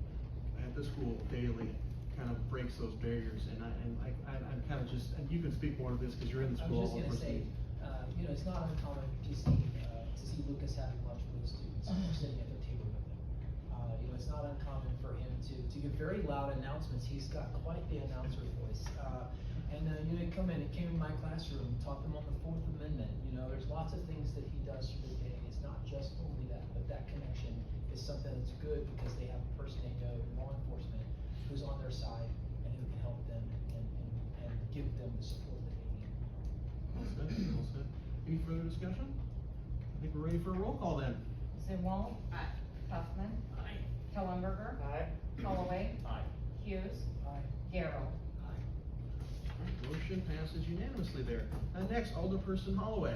at the school daily, kind of breaks those barriers, and I'm kind of just, and you can speak more to this, because you're in the I school. was just gonna say, you know, it's not uncommon to see Lucas having lunch with his students, or sitting at their table with them. You know, it's not uncommon for him to give very loud announcements. He's got quite the announcer voice. And you know, he came in my classroom, taught them on the Fourth Amendment. You know, there's lots of things that he does through the day. It's not just only that, but that connection is something that's good, because they have a person they know in law enforcement who's on their side and who can help them and give them the support that they need. Well said, well said. Any further discussion? I think we're ready for a roll call then. Zumwalt. Aye. Huffman. Aye. Kellenberger. Aye. Holloway. Aye. Hughes. Aye. Garrell. Motion passes unanimously there. Next, Alderperson Holloway.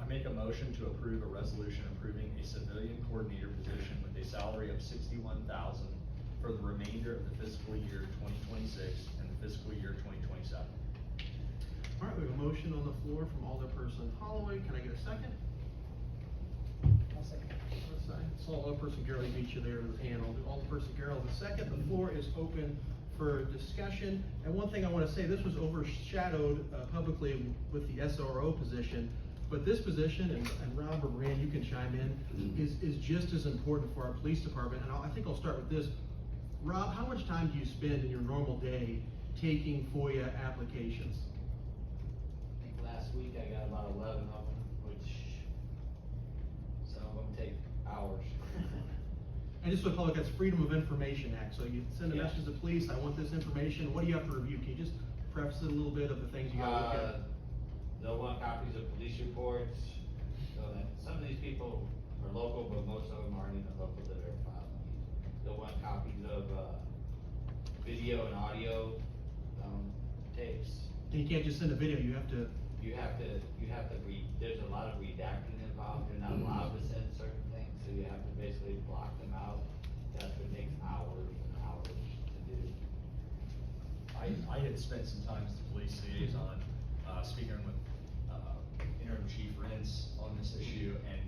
I make a motion to approve a resolution approving a civilian coordinator position with a salary of $61,000 for the remainder of the fiscal year 2026 and the fiscal year 2027. All right, we have a motion on the floor from Alderperson Holloway. Can I get a second? I'll second. So Alderperson Garrell beat you there to the panel. Alderperson Garrell, the second. The floor is open for discussion. And one thing I want to say, this was overshadowed publicly with the SRO position, but this position, and Rob or Brand, you can chime in, is just as important for our police department. And I think I'll start with this. Rob, how much time do you spend in your normal day taking FOIA applications? I think last week I got about 11 of them, which some of them take hours. And just so the public, that's Freedom of Information Act. So you send a Yeah. message to the police, I want this information. What do you have to review? Can you just preface it a little bit of the things you gotta look at? They'll want copies of police reports, so that some of these people are local, but most of them aren't even local that are filing these. They'll want copies of, video and audio, tapes. And you can't just send a video, you have to, There's a lot of redacting involved, you're not allowed to send certain things, so you have to basically block them out. That's what takes hours and hours to do. I had spent some time as the police liaison, speaking with, interim chief Rentz on this issue, and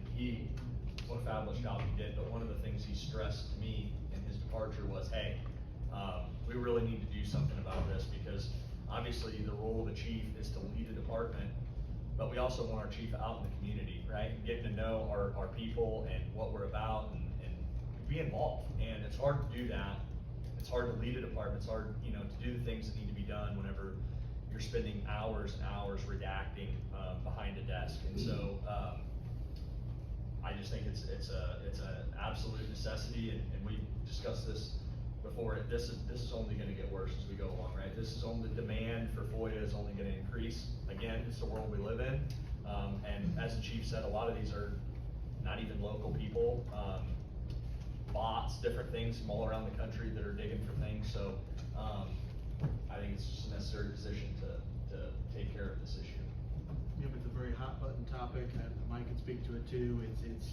what a fabulous job he did, but one of the things he stressed to me in his departure was, hey, we really need to do something about this, because obviously the role of the chief is to lead a department, but we also want our chief out in the community, right? Getting to know our people and what we're about and be involved. And it's hard to do that. It's hard to lead a department. It's hard, to do the things that need to be done whenever you're spending hours and hours redacting behind a desk. And so I just think it's an absolute necessity, and we discussed this before. This is only going to get worse as we go along, right? The demand for FOIA is only going to increase. Again, it's the world we live in, and as the chief said, a lot of these are not even local people, bots, different things from all around the country that are digging for things. So I think it's just a necessary position to take care of this issue. It's a very hot button topic, and Mike can speak to it too. It's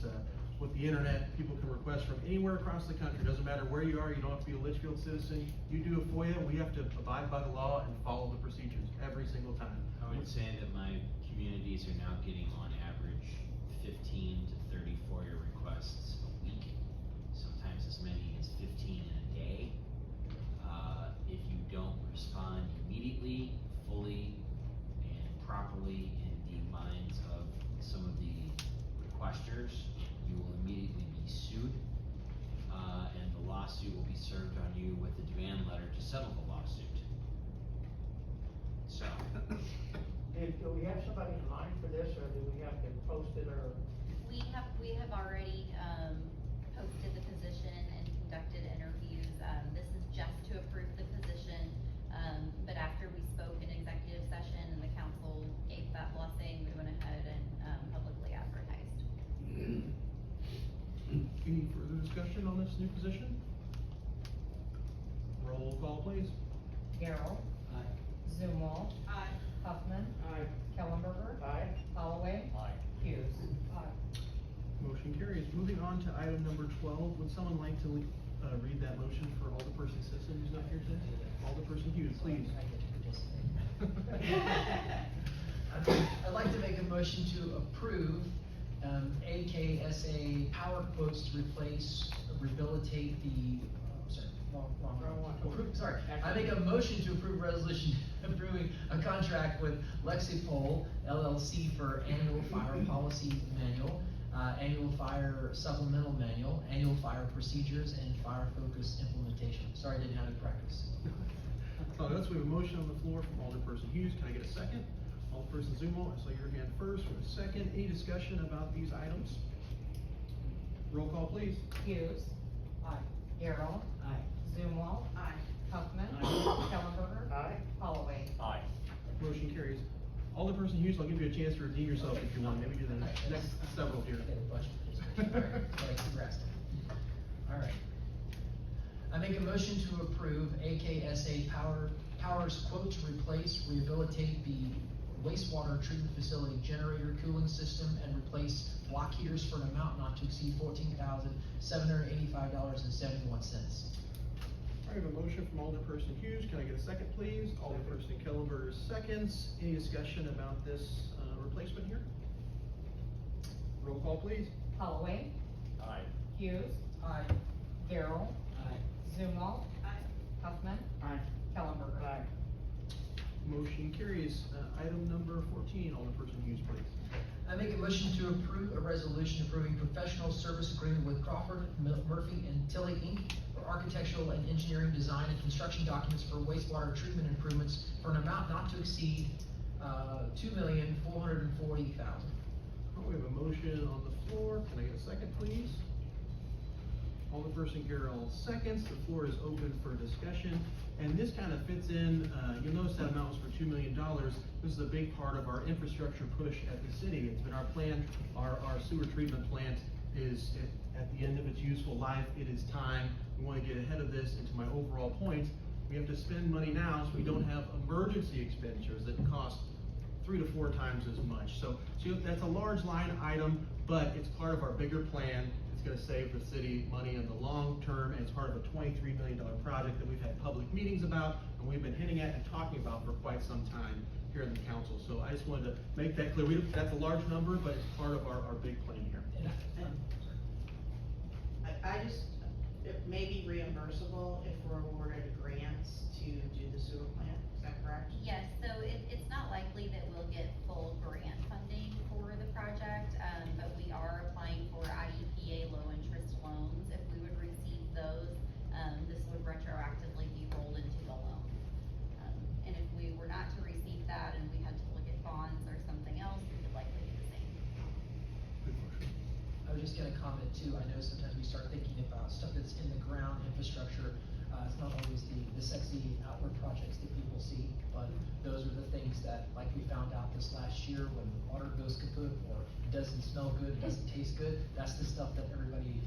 with the internet, people can request from anywhere across the country. Doesn't matter where you are, you don't have to be a Litchfield citizen. You do a FOIA, we have to abide by the law and follow the procedures every single time. I would say that my communities are now getting on average 15 to 30 FOIA requests a week, sometimes as many as 15 in a day. If you don't respond immediately, fully, and properly in the minds of some of the requesters, you will immediately be sued, and the lawsuit will be served on you with a demand letter to settle the lawsuit. So. Do we have somebody in mind for this, or do we have to post it, or? We have already, posted the position and conducted interviews. This is just to approve the position, but after we spoke in executive session and the council gave that blessing, we went ahead and, publicly advertised. Any further discussion on this new position? Roll call, please. Garrell. Aye. Zumwalt. Aye. Huffman. Aye. Kellenberger. Aye. Holloway. Aye. Hughes. Motion carries. Moving on to item number 12, would someone like to read that motion for Alderperson Sisson, who's not here today? Alderperson Hughes, please. I get to participate. I'd like to make a motion to approve AKSA power quotes to replace, rehabilitate the, sorry, wrong one. Sorry, I make a motion to approve resolution approving a contract with Lexipol LLC for annual fire policy manual, annual fire supplemental manual, annual fire procedures, and fire focus implementation. Sorry, I didn't have any practice. That's, we have a motion on the floor from Alderperson Hughes. Can I get a second? Alderperson Zumo, I saw your hand first. For a second, any discussion about these items? Roll call, please. Hughes. Aye. Garrell. Aye. Zumwalt. Aye. Huffman. Aye. Kellenberger. Aye. Holloway. Aye. Motion carries. Alderperson Hughes, I'll give you a chance to redeem yourself if you want. Maybe do the next several here. I got a bunch of things. All right, gotta keep resting. All right. I make a motion to approve AKSA Power's quote to replace, rehabilitate the wastewater treatment facility generator cooling system and replace block heaters for an amount not to exceed $14,785.71. All right, we have a motion from Alderperson Hughes. Can I get a second, please? Alderperson Kellenberger seconds. Any discussion about this, replacement here? Roll call, please. Holloway. Aye. Hughes. Aye. Garrell. Aye. Zumwalt. Aye. Huffman. Aye. Kellenberger. Aye. Motion carries. Item number 14, Alderperson Hughes, please. I make a motion to approve a resolution approving professional service agreement with Crawford, Murphy, and Tilly, Inc. for architectural and engineering design and construction documents for wastewater treatment improvements for an amount not to exceed $2,440,000. We have a motion on the floor. Can I get a second, please? Alderperson Garrell seconds. The floor is open for discussion. And this kind of fits in, you'll notice that amount was for $2 million. This is a big part of our infrastructure push at the city. It's been our plan. Our sewer treatment plant is at the end of its useful life. It is time. We want to get ahead of this. And to my overall point, we have to spend money now so we don't have emergency expenditures that cost 3 to 4 times as much. So that's a large line item, but it's part of our bigger plan. It's gonna save the city money in the long term, and it's part of a $23 million project that we've had public meetings about, and we've been hitting at and talking about for quite some time here in the council. So I just wanted to make that clear. That's a large number, but it's part of our big plan here. It may be reimbursable if we're awarded grants to do the sewer plant, is that correct? Yes, so it's not likely that we'll get full grant funding for the project, but we are applying for IEPA low interest loans. If we would receive those, this would retroactively be rolled into the loan. And if we were not to receive that and we had to look at bonds or something else, it would likely be the same. I was just gonna comment too, I know sometimes we start thinking about stuff that's in the ground, infrastructure, it's not always the sexy outward projects that people see, but those are the things that, like we found out this last year, when water goes kaput, or doesn't smell good, doesn't taste good, that's the stuff that everybody,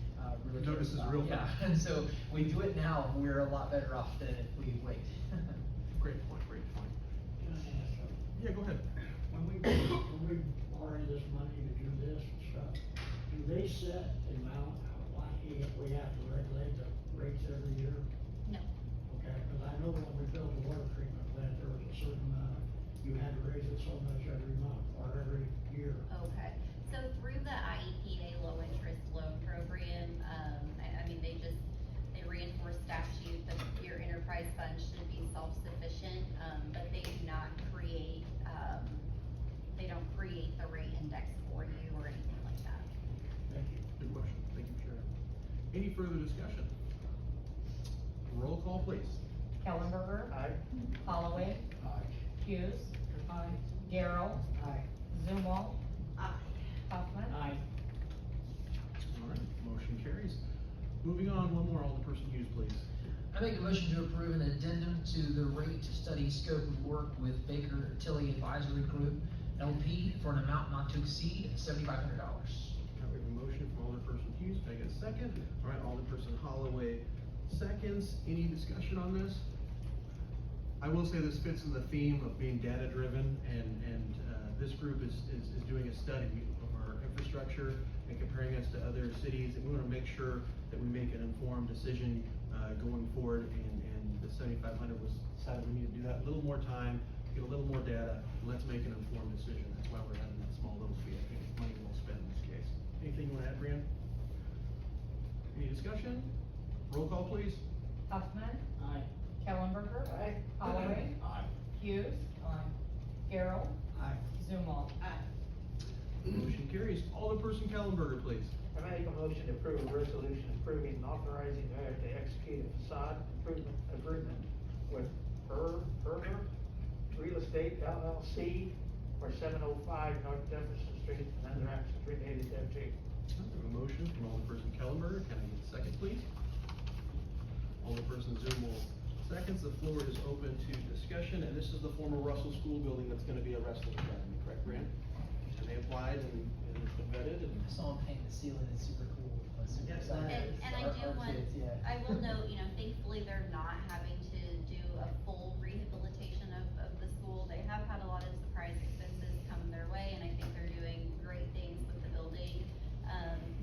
really cares Notices about. real Yeah, fast. and so we do it now, we're a lot better off than if we wait. Great point, great point. Can I ask something? Yeah, go ahead. When we borrow this money to do this and stuff, do they set the amount, like, if we have to regulate the rates every year? No. Okay, because I know when we built the water treatment plant, there was a certain amount, you had to raise it so much every month or every year. Okay, so through the IEPA low interest loan program, I mean, they reinforce statute that your enterprise fund should be self-sufficient, but they do not create, they don't create the rate index for you or anything like that. Thank you. Good question. Thank you, Sharon. Any further discussion? Roll call, please. Kellenberger. Aye. Holloway. Aye. Hughes. Aye. Garrell. Aye. Zumwalt. Aye. Huffman. Aye. All right, motion carries. Moving on, one more, Alderperson Hughes, please. I make a motion to approve an addendum to the rate study scope of work with Baker Tilly Advisory Group, LP, for an amount not to exceed $7,500. All right, we have a motion from Alderperson Hughes. Can I get a second? All right, Alderperson Holloway seconds. Any discussion on this? I will say this fits in the theme of being data-driven, and this group is doing a study of our infrastructure and comparing us to other cities, and we want to make sure that we make an informed decision going forward, and the $7,500 was decided we need to do that. A little more time, get a little more data, and let's make an informed decision. That's why we're having that small little fee. I think it's money well spent in this case. Anything you wanna add, Brian? Any discussion? Roll call, please. Huffman, Aye. Kellenberger. Aye. Holloway. Aye. Hughes. Garrell. Aye. Zumwalt. Motion carries. Alderperson Kellenberger, please. I make a motion to approve a resolution approving and authorizing the mayor to execute a facade improvement agreement with Herber Real Estate LLC for 705 North Jefferson Street and other actions related thereto. We have a motion from Alderperson Kellenberger. Can I get a second, please? Alderperson Zumwalt seconds. The floor is open to discussion, and this is the former Russell School building that's gonna be a wrestling academy, correct, Brian? And they applied and it's been vetted and. I saw them paint the ceiling, it's super cool. I'm super Yes, excited. And I Our- do our want, kids, yeah. I will note, you know, thankfully they're not having to do a full rehabilitation of the school. They have had a lot of surprise expenses come their way, and I think they're doing great things with the building.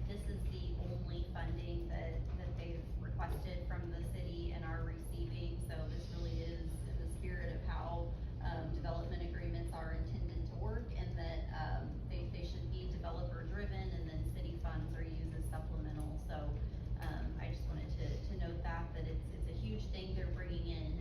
This is the only funding that they've requested from the city and are receiving, so this really is in the spirit of how, development agreements are intended to work, and that, they should be developer driven, and then city funds are used as supplemental, so, I just wanted to note that it's a huge thing they're bringing in,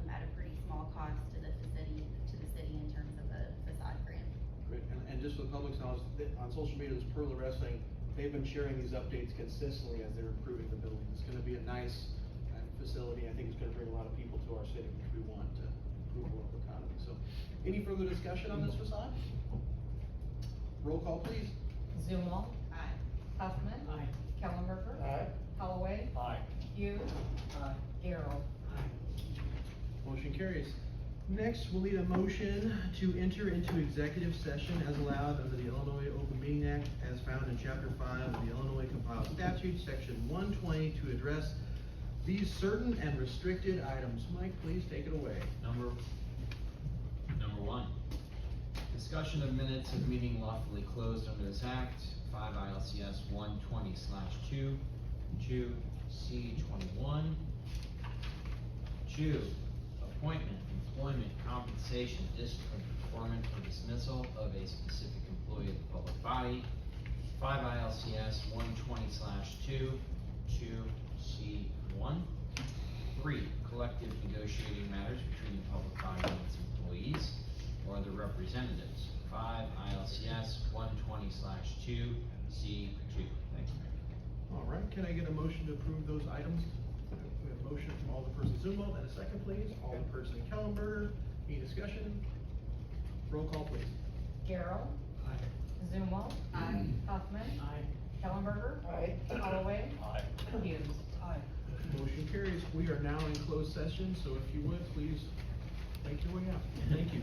at a pretty small cost to the city in terms of a facade grant. Great, and just for the public's knowledge, on social media, this Pearl of Wrestling, they've been sharing these updates consistently as they're improving the building. It's gonna be a nice facility. I think it's gonna bring a lot of people to our city, which we want to improve the local economy. So, any further discussion on this facade? Roll call, please. Zumwalt. Aye. Huffman. Aye. Kellenberger. Aye. Holloway. Aye. Hughes. Aye. Garrell. Motion carries. Next, we'll need a motion to enter into executive session as allowed under the Illinois Open Meeting Act as found in Chapter 5 of the Illinois Compiled Statutes, Section 120, to address these certain and restricted items. Mike, please take it away. Number one, discussion of minutes of meeting lawfully closed under this act, 5 ILCS 120/2, 2C21. 2, appointment, employment, compensation, discipline, performance, or dismissal of a specific employee of the public body, 5 ILCS 120/2, 2C1. 3, collective negotiating matters between the public body and its employees or their representatives, 5 ILCS 120/2, C2. Thank you, Mayor. All right, can I get a motion to approve those items? We have a motion from Alderperson Zumwalt, and a second, please. Alderperson Kellenberger, any discussion? Roll call, please. Garrell. Aye. Zumwalt. Aye. Huffman. Aye. Kellenberger. Aye. Holloway. Aye. Hughes. Aye. Motion carries. We are now in closed session, so if you would, please make your way out. Thank you.